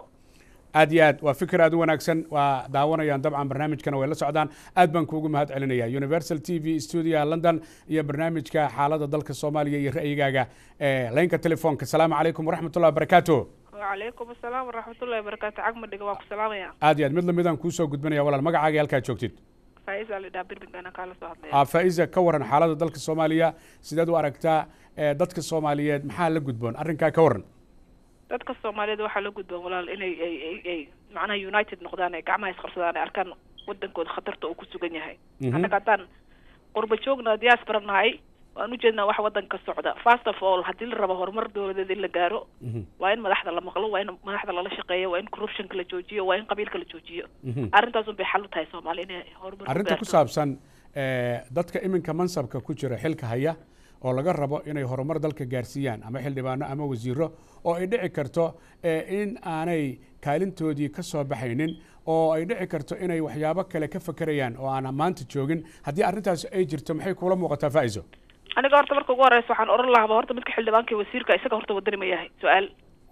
aad iyo aad waa fikir aad u wanaagsan waa daawanayaan dabcan barnaamijkana way la socdaan aad baan kuugu mahad celinaya Universal TV studio London iyo barnaamijka xaaladda dalka Soomaaliya iyo ra'yigaaga laynka telefoonka السلام عليكم ورحمة الله وبركاته وعليكم السلام ورحمة الله وبركاته عقم دقوا السلام يا aad iyo aad mid lamidaan kuu soo gudbinaya walaal magacaaga halka joogtid فايزة اللي دابر بدنا كلا صاحبنا فايزة كورن حالة dalka Soomaaliya sidaad u aragtaa dadka Soomaaliyeed maxaa la gudboon arrinka ka waran dadka Soomaaliyeed waxa la gudboon walaal inay ay macnaha United noqdaan ay gacmaha isqabsadaan arkaan wadankooda khatarta uu ku sugan yahay anaga tan qurba joogna diaspora nahay waan u jeednaa wax wadanka socda first of all hadii la rabo horumar dawladeed in la gaaro waa in madaxda la maqlo waa in madaxda la shaqeeyo waa in corruption la joojiyo waa in qabiilka la joojiyo arrintaas bay xal u tahay Soomaaliya inay horumar arrinta ku saabsan dadka iminka mansabka ku jira xilka haya oo laga rabo inay horumar dalka gaarsiiyaan ama xildhibaano ama wasiiro oo ay dhici karto in aanay kaalintoodii ka soo baxaynin oo ay dhici karto inay waxyaabo kale ka fakarayaan oo aan maanta joogin haddii arrintaas ay jirto maxay kula muuqataa Faa'iiso aniga horta marka ugu horeysa waxaan oran lahaa horta midka xildhibaanka wasiirka isaga horta wadani ma yahay su'aal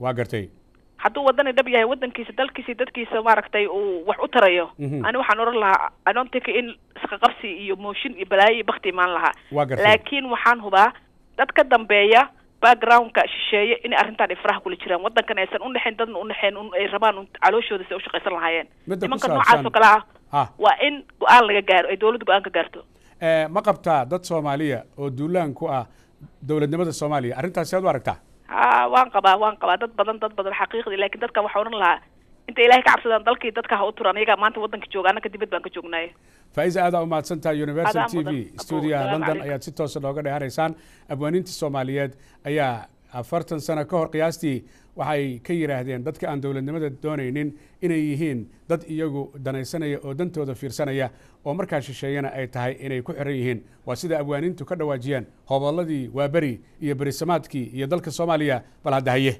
waa gartay hadduu wadani dhab yahay wadankiisa dalkiisa dadkiisa maaragtay uu wax u tarayo ani waxaan oran lahaa I don't think in iska qabsi iyo motion iyo balaayo bakti imaan lahaa laakiin waxaan hubaa dad ka dambeeya backgroundka shisheeye in arrintan ifraha kula jiraan wadankan aysan u dhaxin dadna u dhaxin ay rabaan calooshooda si u shaqaysan lahaayeen nimanka noocaas oo kale ah waa in go'aan laga gaaro ay dawladdu go'aan ka gaarto ma qabtaa dad Soomaaliya oo duulaan ku ah dawladnimada Soomaaliya arrintaas aad u aragtaa waan qabaa dad badan xaqiiqdii laakiin dadka waxa oran lahaa inta Ilaahay ka cabsadaan dalkii dadka ha u turan iyaga maanta wadanka jooga anaka dibad baan ka joognaa Faiza aad u mahadsantahay Universal TV studio London ayaad si toos ah looga dheeraysaan abwaaninta Soomaaliyeed ayaa 40 sano ka hor qiyaastii waxay ka yiraahdeen dadka aan dawladnimada doonaynin inay yihiin dad iyagu danaysanaya oo dantooda fiirsanaya oo markaa shisheeyana ay tahay inay ku xiran yihiin waa sida abwaanintu ka dhawaajiyeen hobolladii waa bari iyo berisamaadkii iyo dalka Soomaaliya bal hadda haye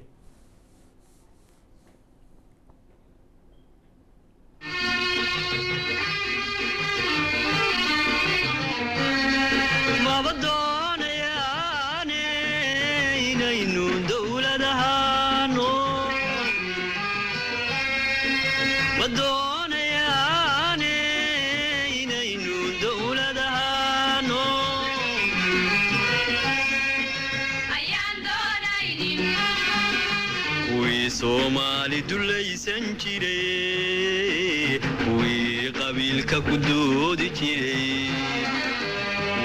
Soomaali dulaysan jiray wii qabiilka ku doodi jiray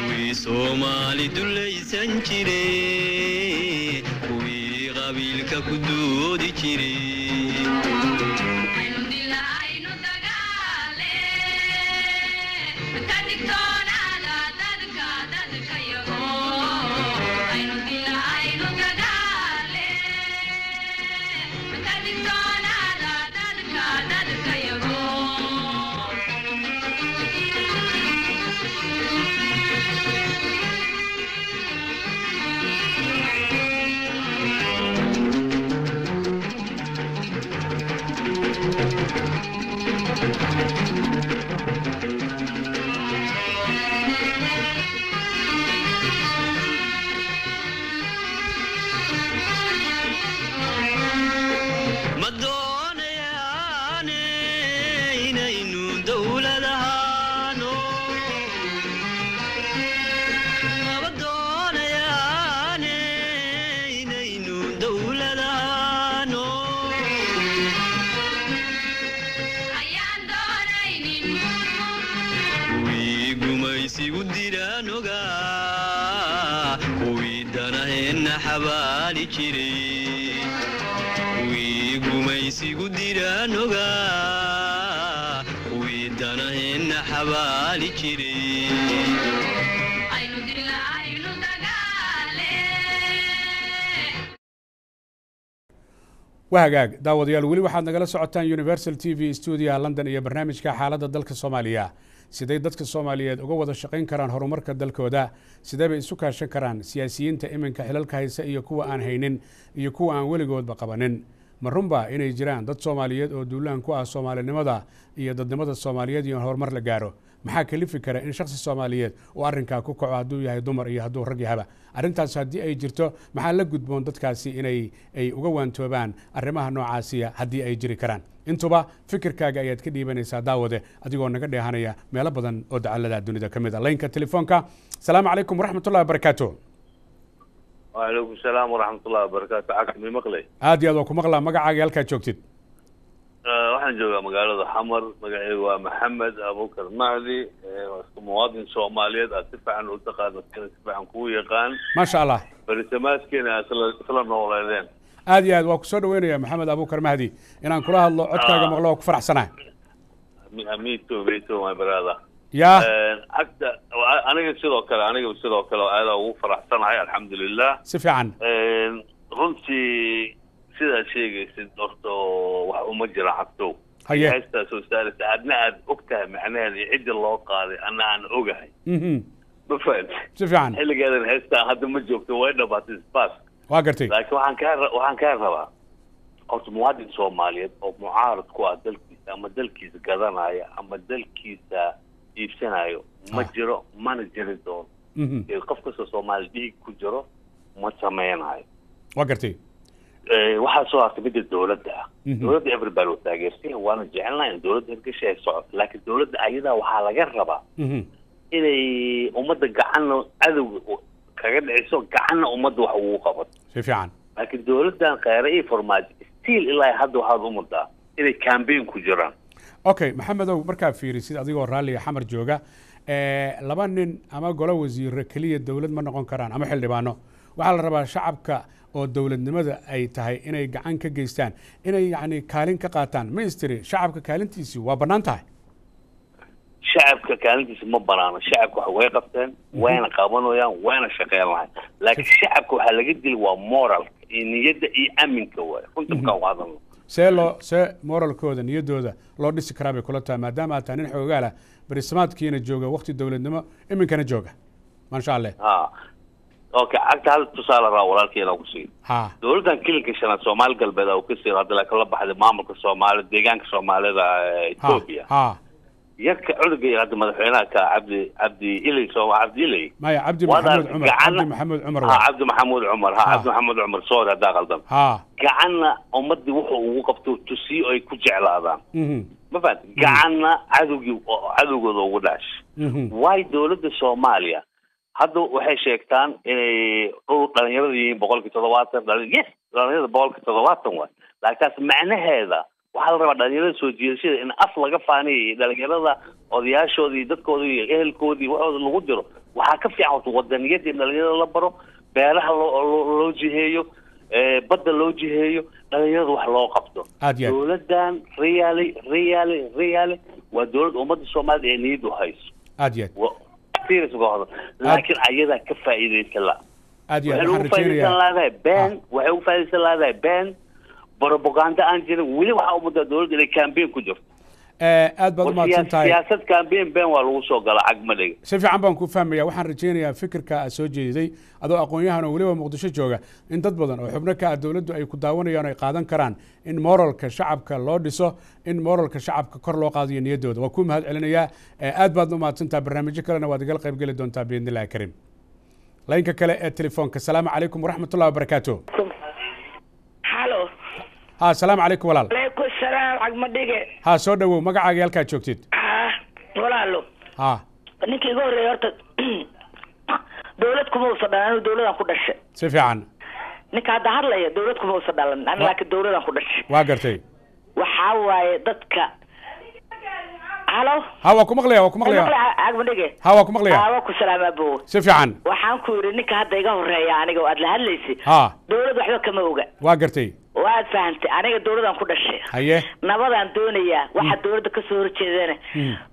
wii Soomaali dulaysan jiray wii qabiilka ku doodi jiray aynu dilayno dagaale ka digtoonaada dadka yago aynu dilayno dagaale xabaali jiray wiigumaysigu diranoga wiidanaheena xabaali jiray aynu dirla aynu dagaale wahagaag daawadayaal weli waxaad nagala socotaan Universal TV studio London iyo barnaamijka xaaladda dalka Soomaaliya siday dadka Soomaaliyeed uga wada shaqayn karaan horumarka dalkooda sidee bay isu kaashan karaan siyaasiyiinta iminka xilalka haysa iyo kuwa aan haynin iyo kuwa aan weligoodba qabanin ma runba inay jiraan dad Soomaaliyeed oo duulaan ku ah Soomaalinimada iyo dadnimada Soomaaliyeed iyo horumar la gaaro maxaa kalifi kara in shakhsi Soomaaliyeed oo arrinka ku kaco hadduu yahay dumar iyo hadduu rag yahaba arrintaas haddii ay jirto maxaa la gudboon dadkaasi inay uga waantoobaan arrimaha noocaasiya haddii ay jiri karaan intuba fikirkaaga ayaad ka dhiibanaysaa daawade adigoo naga dheehanaya meelo badan oo dacallada dunida ka mid ah laynka telefoonka salaamu calaykum waraxmatullahi wabarakaatu وعليكم السلام ورحمة الله وبركاته عاكم مقلي aad iyo aad waa ku maqlaa magacaaga halkaad joogtid waxaan joogaa magaalada xamar magacaygu waa maxamed abubakar mahdi muwaadin soomaaliyeed aad si fiican u taqaano si fiican kugu yaqaan maasha allah barnaamijkeena isla nooleedeen aad iyo aad waa ku soo dhaweynaya maxamed abubakar mahdi inaan kula hadlo codkaaga maqlo oo ku faraxsanahay amiito my brother ya agta aniga sidoo kale aad ugu faraxsanahay alxamdulilah si fiican runtii sidaad sheegaysid horta wax uma jira xabtow heestaa soo saaraysa adna aad og tahay macnaheeda iyo cidda loo qaaday anna aan ogahay ma fahamti si fiican xilligeedan heestaa hadda ma joogto way dhabaatay spas waa gartay laakiin waxaan kaa rabaa horta muwaadin soomaaliyeed oo mucaarad ku ah dalkiisa ama dalkiisa gadanaya ama dalkiisa iibsanayo ma jiro mana jiri doono qof kastoo soomaali dhiig ku jiro ma sameynayo waa gartay waxaa soo hartay midda dowladda ah dowladda everybody waa taageersan waana jecelnahay in dowladda hirgasha ay socoto laakiin dowladda ayadaa waxaa laga rabaa inay ummadda gacanna cadowga kaga dhiciso gacanna ummadda wax ugu qabato si fiican laakiin dowladdan kheyre iyo farmaajo stiil ilaa hadda waxaad u muddaa inay campaign ku jiraan okay maxamedow markaa fiirisid adigoo raalliga xamar jooga laba nin ama golo wasiiro keliya dowlad ma noqon karaan ama xildhibaano waxaa la rabaa shacabka oo dowladnimada ay tahay inay gacan ka geystaan inay yacni kaalin ka qaataan ma istiri shacabka kaalintiisi waa bannaan tahay shacabka kaalintiisa ma banaano shacabka wax way qabteen wayna qabanayaan wayna shaqeynayaan laakiin shacabka waxaa laga dili waa moralka iyo niyadda iyo aminka waay runta markaan hadalno see moralkooda niyaddooda loo dhisi karaa bay kula tahay maadaama aad tahay nin xoogaala berisamaadkiina jooga waqti dowladnimo iminkana jooga maasha allah okay agta hal tusaale raa walaalkeena ku sii dowladdan kilinka shanaad soomaali galbeed oo ka sii hadda la baxday maamulka Soomaaliya deegaanka Soomaalida Ethiopia yarka cudurka hadda madaxweynaha ka cabdi ilay maya cabdi maxamuud cumar soo hada qaldan gacanna ummadii wuxuu ugu qabto tusi ay ku jeclaadaan ma fahanti gacanna cadowgooda ugu dhaash way dowladda Soomaaliya hadda waxay sheegtaan inay dhalinyarada yihiin 70% dhalinyarada 70% waay laakiin taas macnaheeda waxaa la rabaa dhalinyarada soo jiidashada in af laga faaniyay dhalinyarada odayaashoodii dadkoodii iyo ehelkoodii waxooda lagu diro waxaa ka fiican horta wadaniyadii dhalinyarada la baro beeraha loo jiheeyo badda loo jiheeyo dhalinyarada wax loo qabto dowladdan really waa dowlad ummadda Soomaaliya ee niyad u hayso aad iyo aad laakiin ayadaa ka faa'iidaysan la waxay ugu faa'iidaysan lahaday been propaganda aan jirin weli waxaa u muddaa dowladda inay campaign ku jirto aad baad u mahadsan tahay siyaasad campaign been waa lagu soo galaa cagmadhiga si fiican baan ku fahmaya waxaan rajaynayaa fikirka aad soo jeediday adoo aqoon-yahan oo weliba muqdisho jooga in dad badan oo xubno ka ah dowladdu ay ku daawanayaan ay qaadan karaan in moralka shacabka loo dhiso in moralka shacabka kor loo qaadayo niyaddooda waa ku mahad celinayaa aad baad u mahadsan tahay barnaamijyo kalena waad igala qayb geli doontaa biidnillahi kariim laynka kale ee telefoonka asalaamu calaykum waraxmatullahi wabarakaatu السلام عليكم ولا عليكم السلام عقمديجه سو دhowow magacaaga halka joogtid walaalo ninkii ugu horeeyay horta dawlad kuma u sadaan dawladan ku dhashay si fiican ninka hadda hadlaya dawlad kuma u sadaan aan laakiin dawladan ku dhashay waa gartay waxa waaye dadka halo waa ku maqlaya caqmadiige waa ku maqlaya waa ku salaama buu si fiican waxaan ku yiri ninka hadda iga horeeya aniga aad la hadlaysay dawlad waxba kama oga waa gartay waad fahantay aniga dawladan ku dhashay haye nabadan doonaya waxa dawladda ka soo horjeedana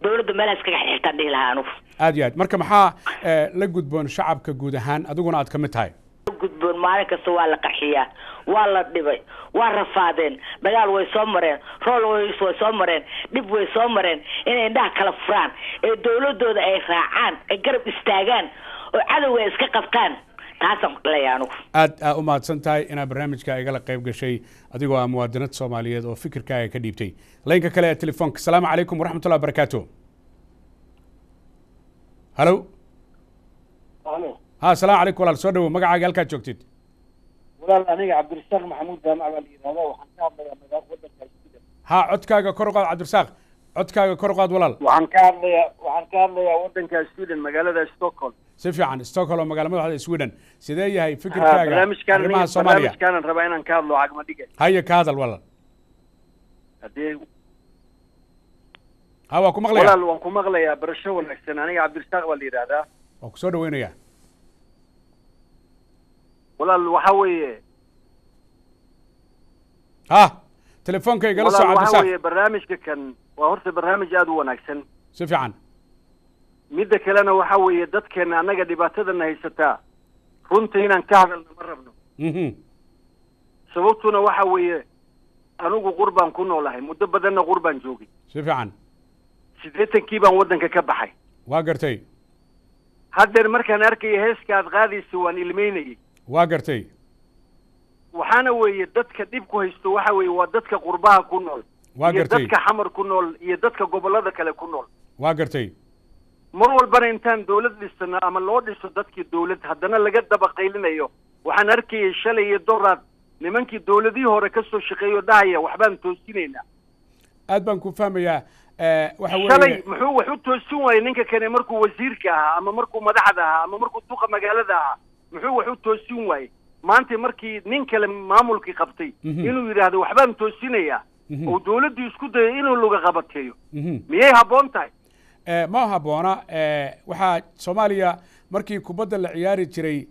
dawladda meel iskaga xirtaan dhilaha anu aad iyo aad marka maxaa la gudboon shacabka guud ahaan adiguna aad ka mid tahay gudboon maalin kasta waa la qaxiyaa waa la dhibay waa rafaadeen dagaal way soo mareen rool way soo mareen dhib way soo mareen inay indhaha kala furaan ee dawladooda ay raacaan ay garab istaagaan oo cadowga iska qabtaan taasaan leeyahay anigu aad u mahadsan tahay inaad barnaamijka igala qayb gashay adigoo ah muwaadinad soomaaliyeed oo fikirkaaga ka dhiibtay laynka kale ee telefoonka asalaamu calaykum waraxmatullahi wabarakaatu halo ha asalaamu calaykum walaal soo dhawow magacaaga halkaad joogtid walaal aniga cabdirasaaq maxamuud jaamac baa la yidhahdaa waxaan ka hadlayaa magaalada waddanka Sweden ha codkaaga kor u qaad cabdirasaaq codkaaga kor u qaad walaal waxaan ka hadlayaa waddanka Sweden magaalada Stockholm si fiican Stockholm magaalada madaxda Sweden sidee yahay fikirkaaga arrimaha Soomaaliya barnaamijkan rabaa inaan ka hadlo cagma dhigay haya ka hadal walaal hadee ha waa ku maqlayaa walaal waan ku maqlayaa barasho wanaagsan aniga cabdirasaaq baa la yidhahdaa waa ku soo dhaweynayaa walaal waxa weeye ha telefoonka igala soo cabdirasaaq waxa weeye barnaamijka kan waa horta barnaamij aad u wanaagsan si fiican midda kalena waxa weeye dadkeena annaga dhibaatadana haysataa runta inaan ka hadalno ma rabno sababtuna waxa weeye anigu qurbaan ku noolahay muddo badanna qurbaan joogay si fiican 80kii baan waddanka ka baxay waa gartay haddeer markaan arkaya heeska aad qaadaysa waan ilmeynayay waa gartay waxaana weeye dadka dhib ku haysto waxa weeye waa dadka qurbaha ku nool waa gartay dadka xamar ku nool iyo dadka gobollada kale ku nool waa gartay mar walbana intaan dawlad dhisano ama loo dhiso dadkii dawlad haddana laga daba qaylinayo waxaan arkayay shalay iyo doraad nimankii dawladihii hore ka soo shaqeeyo dhahaya waxbaan toosinaynaa aad baan ku fahmayaa waxa weeye shalay muxuu wax u toosin waayay ninka kane markuu wasiirka ahaa ama markuu madaxda ahaa ama markuu duqa magaalada ahaa muxuu wax u toosin waayey maanta markii nin kale maamulkii qabtay inuu yidhaahdo waxbaan toosinayaa oo dawladdu isku dayo inuu luga qabateeyo miyay habboon tahay ma habboona waxaa Soomaaliya markii kubadda la ciyaari jiray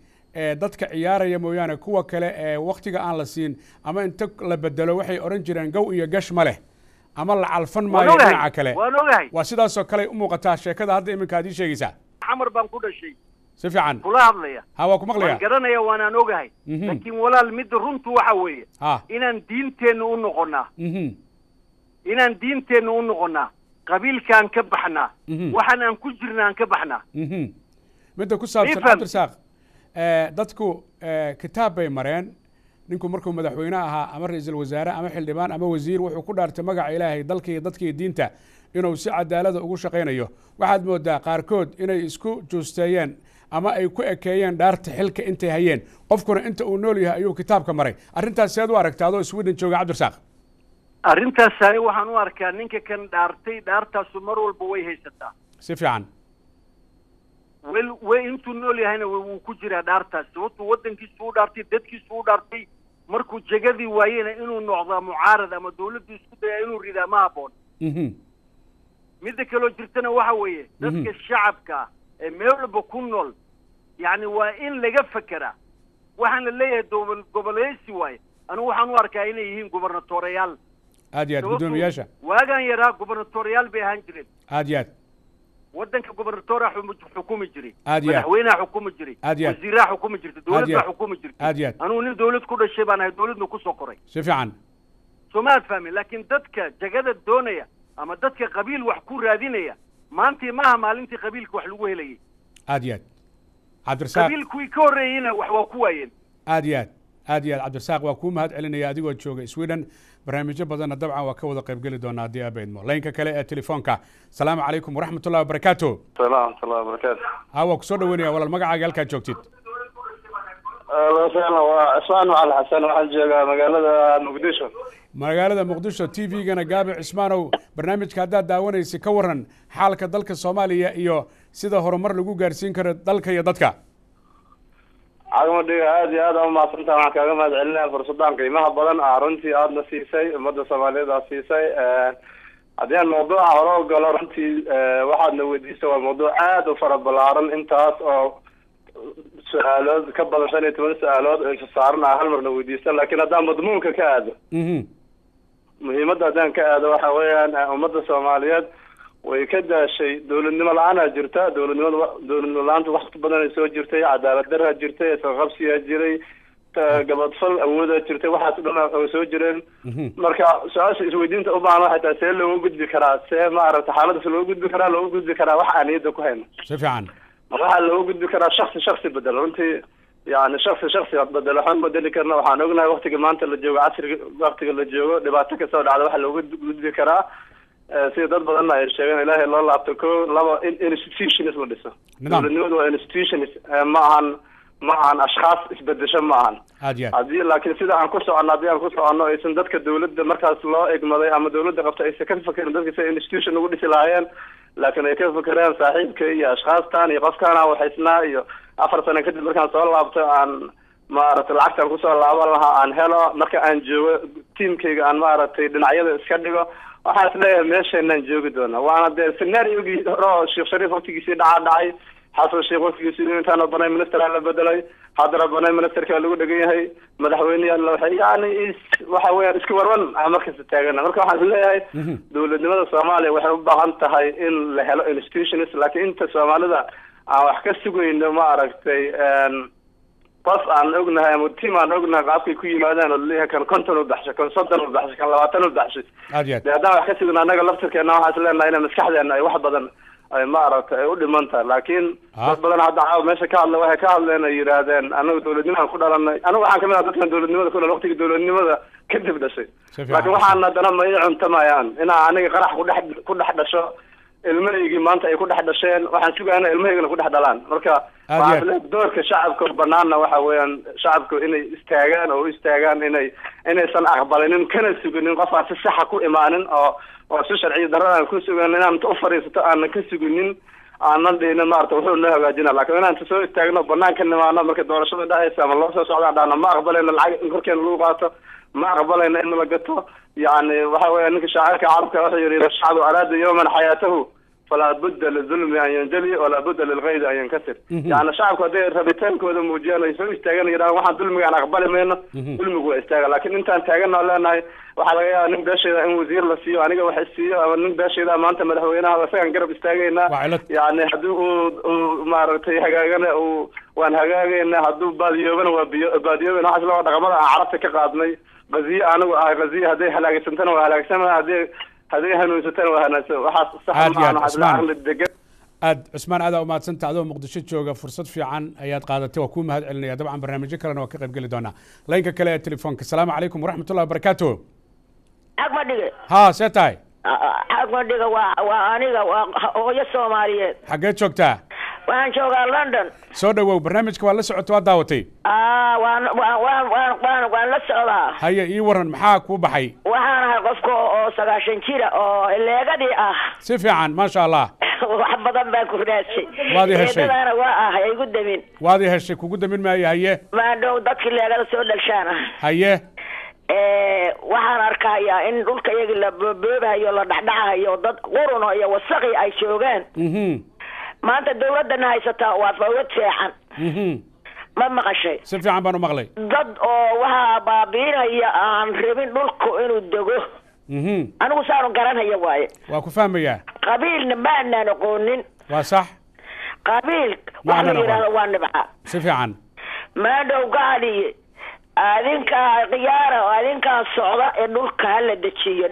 dadka ciyaaraya mooyaane kuwa kale ee waqtiga aan la siin ama inta la bedelo waxay oran jireen gow iyo gash ma leh ama la calfan maayo dhinaca kale waa sidaas oo kale u muuqataa sheekada hadda iminka aad ii sheegaysaa xamar baan ku dhashay si fiican kula hadlaya ha waa ku maqlaya waan garanaya waanaan ogahay laakiin walaal midda runtu waxa weeye inaan diinteenna u noqonnaa inaan diinteenna u noqonnaa qabiilkaan ka baxnaa waxaan aan ku jirna aan ka baxnaa midda ku saabsan cabdirasaaq dadku kitaab bay mareen ninku markuu madaxweyne ahaa ama ra-iisul wasaare ama xildhibaan ama wasiir wuxuu ku dhaartay magaca ilaahay dalka iyo dadka iyo diinta inuu si cadaalada ugu shaqaynayo waxaad moodaa qaarkood inay isku juusteeyeen ama ay ku ekeeyeen dhaarta xilka intay hayeen qofkuna inta uu nool yahay ayuu kitaabka maray arrintaas seed u aragta adoo Sweden jooga cabdirasaaq arrintaas ani waxaan u arkaa ninka kan dhaartay dhaartaasu mar walba way haysataa si fiican way intuu nool yahayna wuu ku jiraa dhaartaas sababtuu waddankiisu u dhaartay dadkiisu u dhaartay markuu jegadii waayena inuu noqdaa mucaarad ama dawladdu isku dayaa inuu ridaa ma habboon midda kaloo jirtana waxa weeye dadka shacabka ee meel walba ku nool yacni waa in laga fekeraa waxaan la leeyahay goboleysi waaye anigu waxaan u arkaa inay yihiin gubernatoreyaal aad iyo aad guddoomiyaasha waagaan yaraa gubernatoreyaal bay ahaan jireen aad iyo aad waddanka gubernatoraa xukumi jiray aad iyo aad madaxweynaha xukumi jiray aad iyo aad wasiiraha xukumi jirtay dawladda xukumi jirtay aad iyo aad anigu nin dawlad ku dhashay baan ahay dawladna ku soo koray si fiican soo ma aad fahmin laakiin dadka jagada doonaya ama dadka qabiil wax ku raadinaya maantii maaha maalintii qabiilka wax lagu helayay aad iyo aad cabdirasaaq qabiilkuwii ka horreeyeyna wax waa ku waayeen aad iyo aad aad iyo aad cabdirasaaq waa kuu mahad celinaya adigoo jooga Sweden barnaamijyo badanna dabcan waa ka wada qaybgeli doonaa haddii abaydmo laynka kale ee telefoonka asalaamu calaykum waraxmatullahi wabarakaatu waraxmatullahi wabarakaatu waa ku soo dhaweynaya walaal magacaaga halkaad joogtid waa cismaan macali xasan waxaan joogaa magaalada muqdisho TV-gana gaabi cismaanow barnaamijka haddaad daawanaysa ka waran xaalka dalka Soomaaliya iyo sida horumar lagu gaarsiin karo dalka iyo dadka cagmadhiga aad iyo aad umahadsantaha waxaan kaaga mahad celinaya fursadaan qiimaha badan runtii aadna siisay ummadda Soomaaliyeed aad siisay haddii aan mawduuca hore u galo runtii waxaadna weydiisay waa mawduuc aad u fara ballaaran intaas oo su-aalood ka badan 15 su-aalood oo isa saaran hal marna weydiista laakiin haddaan madmuunka ka aado muhiimadda haddaan ka aado waxa weeyaan ummadda Soomaaliyeed way ka daashay dawladnimo la-aanaa jirta dawladnimo la-aanta waqti badan ay soo jirtay cadaalad daraa jirtay isqabsiyaa jiray gabadfal awoodaa jirtay waxaas dhan ay soo jireen marka su-aasha isweydiinta u baahan waxay tahay see looga gudbi karaa see maaragta xaaladaas looga gudbi karaa wax aan niyadda ku hayno si fiican waxaa looga gudbi karaa shaksi bedel runtii يعني شخصي بدل waxaan bedeli karna waxaan ognahay waqtiga maanta la joogo casriga waqtiga la joogo dhibaato ka soo dhacda waxa looga gudbi karaa sida dad badan ay sheegeen ilaahay loo laabto ko laba institutions la dhiso dowladnimadu waa institutions ma ahan ashkhaas isbedesho ma ahan hadii laakiin sida aan ku soconno aysan dadka dowladda markaas loo egmaday ama dowladda qabta aysan ka fakirin dadka sida institution ugu dhisi lahaayeen laakiin ay ka fakereen saaxiibka iyo ashkhaastan iyo qofkaan aan waxaysnaa iyo 4 sano kadib markaan soo laabto aan maaragtay lacagtaan kusoo laaban lahaa aan helo marka aan joogo tiimkayga aan maaragtay dhinacyada iska dhigo waxaan isleeyahay meesheenaan joogi doona waana dee scenario-gii hore oo sheekh shariif waqtigiisii dhacay xasan sheekh waqtigiisii intaana banay minister la bedelay haddana banay ministerka lagu dhagan yahay madaxweynaha la waxay yani waxa weeyaan isku warwan markaas taagana marka waxaan isleeyahay dowladnimada Soomaaliya waxay u baahan tahay in la helo institutions laakiin inta Soomaalida aan wax ka sugayno ma aragtay qof aan ognahay ama team aan ognahay qaabkay ku yimaadaan oo leeyahay kan konton u baxshay kan 30 u baxshay kan 20 u baxshay haddaan wax ka sugno anaga laftirkeena waxaan isleeyahay in maskaxdeena ay wax badan ay ma aragtay ay u dhimantaa laakiin dad badan hadda caaw meesha ka hadla waxay ka hadleen ay yiraahdeen anagu dowladnimada ku dhalanay anagu waxaan kamid ah dadkan dowladnimada ku dhalan waqtiga dowladnimada kadib dhashay laakiin waxaan haddana ma ii cuntamayaan inaa aniga qarax ku dhex dhasho ilmahaygii maanta ay ku dhex dhasheen waxaan sugaynaa ilmahaygana ku dhex dhalaan marka doorka shacabka banaanna waxa weeyaan shacabku inay istaagaan inaysan aqbalinin kana suginin qof aan si saxa ku imaanin oo si sharci darro aan ku sugan inaan u fariisato aan ka suginin aanan dhayna maarta wuxuu noo hagaajinaa laakiin inaan soo istaagno banaanka nimaano marka doorashada dhacaysa ama loo soo socdaa dhana ma aqbalayna lacag in korkeena lagu qaato ma aqbalayna in la gato yani waxa weeyaan ninka shaacirka carabka wuxuu yiri shacbu araada yawman hayatahu فلا بد للظلم أن ينجلي ولا بد للغيظ أن ينكسر يعني شعبك هذا ربيتان كذا موجينا يسوي استاجنا يرى واحد ظلم يعني أقبل منه ظلم هو استاجنا لكن أنت استاجنا ولا ناي واحد يا نقدرش إن وزير لسيو أنا جو حسيو أو نقدرش إذا ما أنت مدحوينا بس كان قرب استاجنا يعني حدو مارتي حاجنا وأن حاجنا حدو باديوبنا وباديوبنا حصل واحد قبل عرفت كقادني غزي أنا غزي هذه حلاقة سنتنا وحلاقة سنة هذه هنوستان وهنس وحاس صح عثمان هذا وما تنت هذا مقدشة جوجا فرصة في عن أيات قادته وكون مهد علني طبعا برنامجك لنا وكقب قلي دونا لينك كلا التليفون السلام عليكم ورحمة الله وبركاته أحمد ها ستاي أحمد وأنا ويسوع ماريات حقيت شوكتا وأنا شوكا لندن سودا وبرنامجك ولا سعت وداوتي وأنا لسه هيا إيورن محاك وبحي وأنا قفكو سقاشن كيرا اللي قدي سيفي عن ما شاء الله وحبضا باكو ناسي واضي هالشيء أنا هي قدامين واضي هالشيء قدامين ما هي ما عنده ضدك اللي قال سؤال الشانة هي waxaan arkayaa in dhulka iyaga la boobahayo la dhaxdhacayo dad qurun iyo wasaqi ay joogaan maanta dawladana haysataa waa fawad fiican ma maqashay si fiican baan u maqlay dad oo waxa baabiinaya aan rabin dhulku inuu dego anigu saan garanaya waaye waa ku fahmayaa qabiilna ma aanan aqoonin waa sax qabiil waxa la yiraahdo waa nibca si fiican ma dhow gaadiye adinka qiyaara adinka socda ee dhulka la dejiyo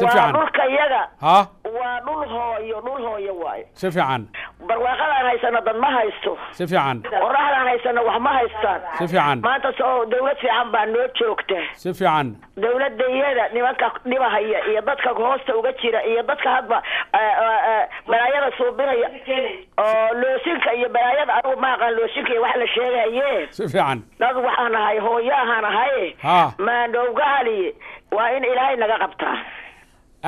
waa dhulka iyaga waa dhul hooyo waaye si fiican barwaaqadaan haysana dad ma haysto si fiican qoraxdaan haysana wax ma haystaan si fiican maanta soo dawlad fiican baa noo joogta si fiican dawladda iyada nimanka dhibahaya iyo dadka hoosta uga jira iyo dadka hadba balaayada suubinaya oo loosinka iyo balaayada anigu ma aqaan loosinka iyo wax la sheegaye si fiican dad waxaan ahay hooyahan ahay maandhowgaali waa in ilaahay naga qabtaa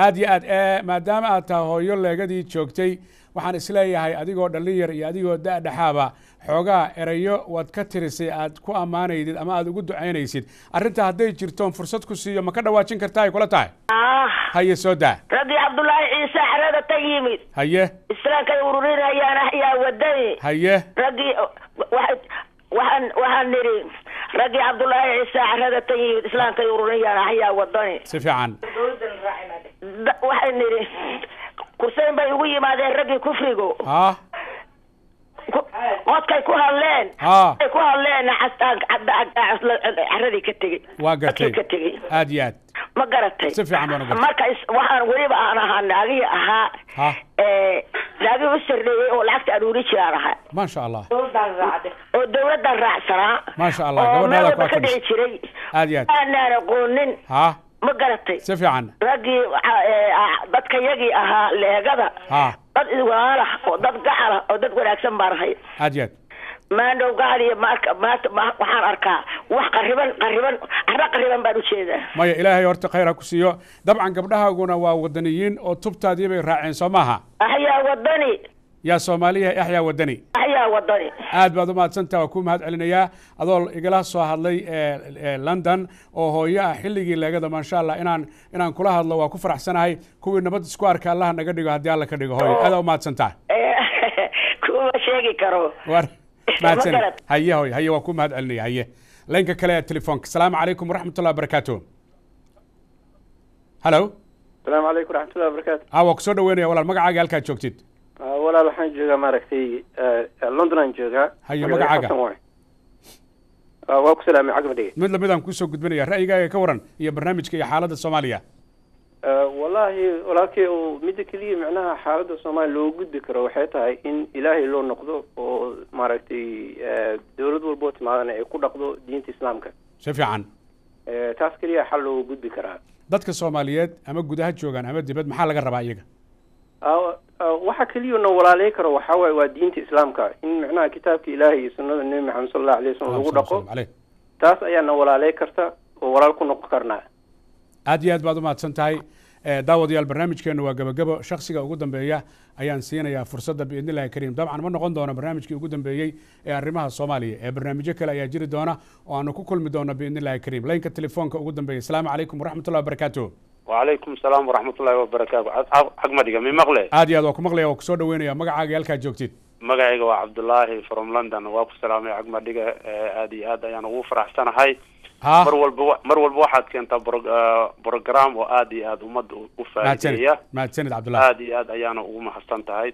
aad iyo aad maadaama aad tahay hooyo leegadii joogtay waxaan isleeyahay adigoo dhallin yar iyo adigoo da-dhexaaba xoogaa erayo waad ka tirisay aad ku ammaanaydid ama aad ugu ducaynaysid arrinta hadday jirtoon fursad ku siiyo ma ka dhawaajin kartaa ay kula tahay haye soo daa raggii cabdullaahi ciise xerada tag yimid haye islaamkay ururinayaan axyaa wadani haye raggii waxaan nidhi raggii cabdullaahi ciise xerada tag yimid islaamkay ururinayaan axyaa wadani si fiican waxay nidhi kursayn bay ugu yimaadeen raggii kufrigo codkay ku hadleen ay ku hadleen xaradii ka tegey waa gartay ka tegey aad iyo aad ma garatay si fiican baan u gartay marka waxaan weliba aan ahaa naagihii ahaa naagihii u sardheeyey oo lacagta aruuri jiraan ahaa maasha allah oo dawladdan raacsanaa maasha allah oo meel gabadhaada walba ka dhici jiray aad iyo aad aanaan aqoonin ha ma garatay si fiican raggii dadka yagii ahaa leegada ha dad idwaalah oo dad gacala oo dad wanaagsan baan ahay aad iyo aad maandhow gacal iyo waxaan arkaa wax qariban arra qariban baan ujeedaa maya ilaahay horta khayr ha ku siiyo dabcan gabdhahaaguna waa wadaniyiin oo tubtaadii bay raaceen soo maaha axyaa wadani yaa soomaaliya axyaa wadani axyaa wadani aad baad u mahadsantaha waa ku mahad celinayaa adoo igala soo hadlay london oo hooyo ah xilligii leegada maasha allah inaan kula hadlo waa ku faraxsanahay kuwii nabad isku arka allaha naga dhigo haddii alla ka dhigo hooyo aad u mahadsantaha kuma sheegi karo mahadsanid haye hooyo haye waa ku mahad celinaya haye laynka kale ee telefoonka asalaamu calaykum waraxmatullahi wabarakaatu hallo asalaamu calaykum waraxmatullahi wabarakaatu waa ku soo dhaweynaya walaal magacaaga halkaad joogtid walaal waxaan joogaa maaragtay london aan joogaa haye magacaaga waa ku salaamay cagmadhiga mid lamid aan kusoo gudbinaya ra'yigaaga ka waran iyo barnaamijka iyo xaaladda soomaaliya wallahi walaalkay oo midda keliya macnaha xaaladda soomaaliya loo gudbi karo waxay tahay in ilaahay loo noqdo oo maaragtay dawlad walboo timaadana ay ku dhaqdo diinta islaamka si fiican taas keliya xal looga gudbi karaa dadka soomaaliyeed ama gudaha joogaan ama dibad maxaa laga rabaa iyaga waxa keliya noo walaaleyn karo waxaa waaye waa diinta islaamka in macnaha kitaabka ilaahay iyo sunnada nebi maxamed sala allahu alayh wasalam lagu dhaqo taas ayaa na walaaleyn karta oo walaal ku noqon karnaa aad iyo aad baad u mahadsan tahay daawadayaal barnaamijkeenu waa gabagabo shaksiga ugu dambeeya ayaan siinayaa fursadda biidni illahi kariim dabcan ma noqon doono barnaamijkii ugu dambeeyey ee arrimaha soomaaliya ee barnaamijyo kale ayaa jiri doona oo aanu ku kulmi doono biidni illahi kariim laynka telefoonka ugu dambeeya asalaamu calaykum waraxmatullahi wabarakaatu وعليكم السلام ورحمة الله وبركاته حق مدقة من مغلي عادي هذا وكم مغلي وكسود وين يا مقعد يالك جوكتيد مقعد وعبد الله from London وابو السلام يا حق مدقة هذه هذا يعني وفرح سنة هاي مرول بواحد كانت برنامج وادي هذا ومد وفاجئة ما تسند عبد الله هذا يعني وما حسنت هاي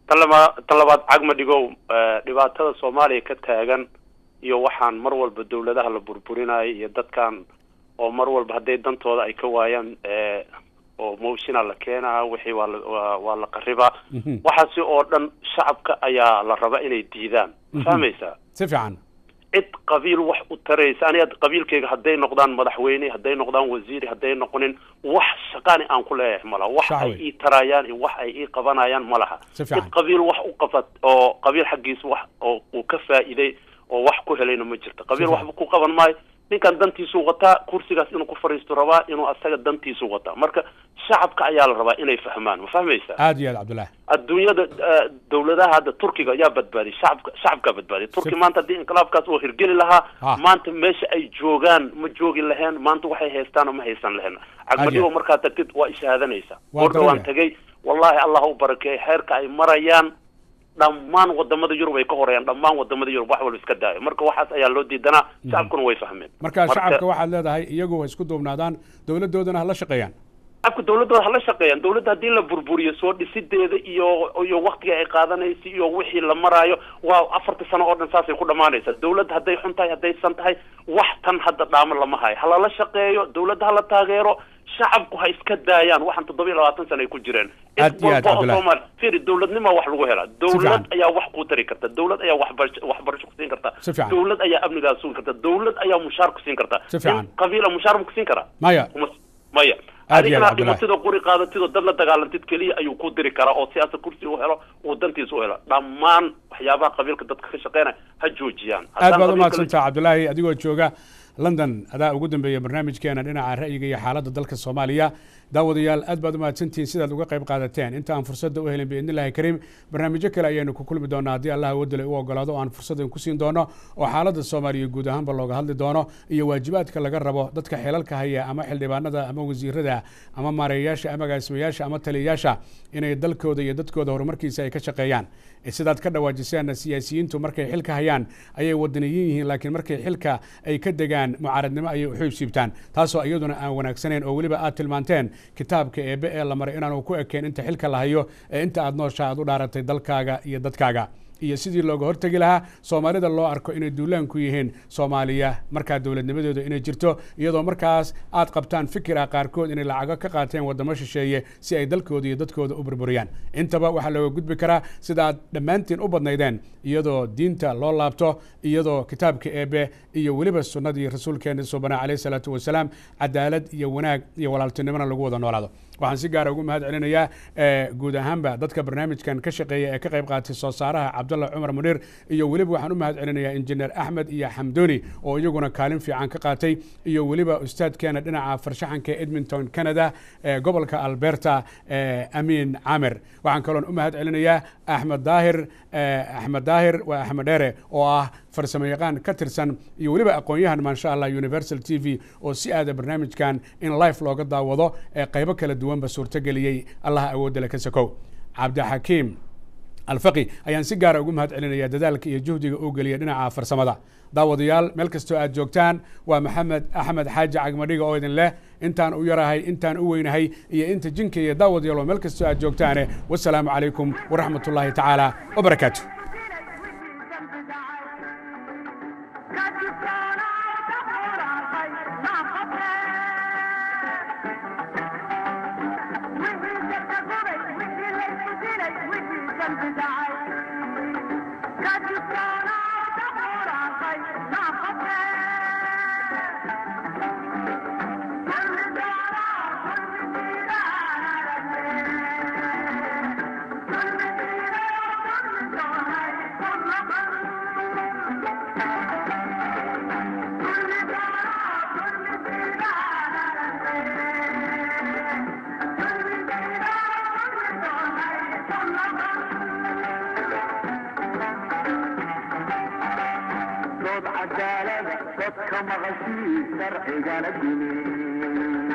طلبات حق مدقة دبعت هذا الصومالي كتاعن يوحان مرول بالدولة ده البربرينا يدت كان oo mar walba haday dantooda ay ka waayaan oo motion la keenaa wixii waa la qariba waxaasi oo dhan shacabka ayaa la raba inay diidaan fahmaysa si fiican cid qabiil wax u taraysa aniga qabiilkayga haday noqdaan madaxweyne haday noqdaan wasiir haday noqonin wax shaqani aan ku leeyahay malaha wax ay ii tarayaan iyo wax ay ii qabanayaan malaha cid qabiil wax u qabad oo qabiil xaqiis wax oo uu ka faa'iiday oo wax ku helayna ma jirto qabiil wax ku qaban maayo ninkan dantiisu wataa kursigaas inuu ku fariisto rabaa inuu asaga dantiisu wataa marka shacabka ayaa la rabaa inay fahmaan ma fahmaysaa aad iyo aad cabdullaah adduunyada dawladaha hadda turkiga ayaa badbaadiyay shacabka badbaadiyay turki maanta haddii inqilaabkaas uu hirgeli lahaa maanta meesha ay joogaan ma joogi laheen maanta waxay haystaan ma haysan laheen cagmadhigo markaa tagtid waa ishaadanaysa ordhawaan tagay wallahi allah u barakeey xeerka ay marayaan dhammaan wadamada Yurub ay ka horeeyaan dhammaan wadamada Yurub wax walba iska daayo marka waxaas ayaa loo diidanaa shacabkuna way fahmeen marka shacabka waxaad leedahay iyagu way isku duubnaadaan dawladoodana hala shaqeeyaan shacabka dawladooda hala shaqeeyaan dawladda haddii la burburiyo soo dhisideeda iyo waqtiga ay qaadanayso iyo wixii la maraayo waa 4 sano oo dhan saasay ku dhamaanaysaa dawladda hadday xun tahay hadday san tahay wax tan hadda dhaamo lama hayo hala shaqeeyo dawladda hala taageero shacabku ha iska daayaan waxaan 27 sano ay ku jireen fiiri dawladnimo wax lagu helaa dawlad ayaa wax ku tari karta dawlad ayaa waxbarasho ku siin karta dawlad ayaa amnigaas sugi karta dawlad ayaa mushaar ku siin karta qabiila mushaar ma ku siin karaa maya adigana dhimatida quri qaadatid dad la dagaalantid kaliya ayuu ku diri karaa oo siyaasad kursi u helo oo dantiisa u helo dhammaan waxyaabaha qabiilka dadka ka shaqeynaya ha joojiyaan aad baad u mahadsantaha cabdullaahi adigoo jooga london adaa ugu dambeeya barnaamijkeena dhinaca ra'yiga iyo xaaladda dalka soomaaliya daawadayaal aad baad u mahadsantihiin sidaad uga qayb qaadateen inta aan fursadda u helin biidni illaahi kariim barnaamijyo kale ayaynu ku kulmi doonaa haddii allah wadale u ogolaado oo aan fursaddan ku siin doono oo xaaladda soomaaliya guud ahaanba looga hadli doono iyo waajibaadka laga rabo dadka xilalka haya ama xildhibaanada ama wasiirada ama maareeyayaasha ama agaasimayaasha ama taliyayaasha inay dalkooda iyo dadkooda horumarkiisa ay ka shaqeeyaan sidaad ka dhawaajiseen siyaasiyiintu markay xilka hayaan ayay wadaniyiin yihiin laakiin markay xilka ay ka degaan mucaaradnimo ayay u xiibsiibtaan taasoo iyaduna aan wanaagsanayn oo weliba aad tilmaanteen kitaabka eebe ee la maray inaanu ku ekeen inta xilka la hayo ee inta aad noosha aad u dhaaratay dalkaaga iyo dadkaaga iyo sidii looga hortegi lahaa soomaalida loo arko inay duulaan ku yihiin soomaaliya markaa dowladnimadooda inay jirto iyadoo markaas aad qabtaan fikir ah qaarkood inay lacago ka qaateen wadamo shisheeye si ay dalkooda iyo dadkooda u burburiyaan intaba waxaa looga gudbi karaa sida aad dhammaantiin u badnaydeen iyadoo diinta loo laabto iyadoo kitaabka eebe iyo weliba sunnadii rasuulkeena suubana calayhi salaatu wasalaam cadaalad iyo wanaag iyo walaaltinimona lagu wada noolaado waxaan si gaara ugu mahad celinayaa guud ahaanba dadka barnaamijkan ka shaqeeya ee ka qayb qaatay soo saaraha cabdalla cumar muniir iyo weliba waxaan u mahad celinayaa injineer axmed iyo xamdooni oo iyaguna kaalin fiican ka qaatay iyo weliba ustaadkeena dhinaca farshaxanka edmonton canada gobolka alberta amiin camir waxaan kaloon u mahad celinayaa axmed daahir waa axmed dheere oo ah farsamo yaqaan ka tirsan iyo weliba aqoon-yahan maasha allah universal t v oo si aada barnaamijkan in life looga daawado qaybo kala duwanba suurtageliyey allaha awoodale ka sakow cabdixakiim alfaqi ayaan si gaara ugu mahad celinayaa dadaalka iyo juhdiga uu geliya dhinaca farsamada daawadayaal meel kastoo aad joogtaan waa maxamed axmed xaaji cagmadhiga oo idin leh intaan u yarahay intaan u weynahay iyo inta jinka iyo daawadayaal oo meel kastoo aad joogtaane wasalaamu calaykum waraxmat ullaahi tacaala wabarakaatu شرعي قال الدين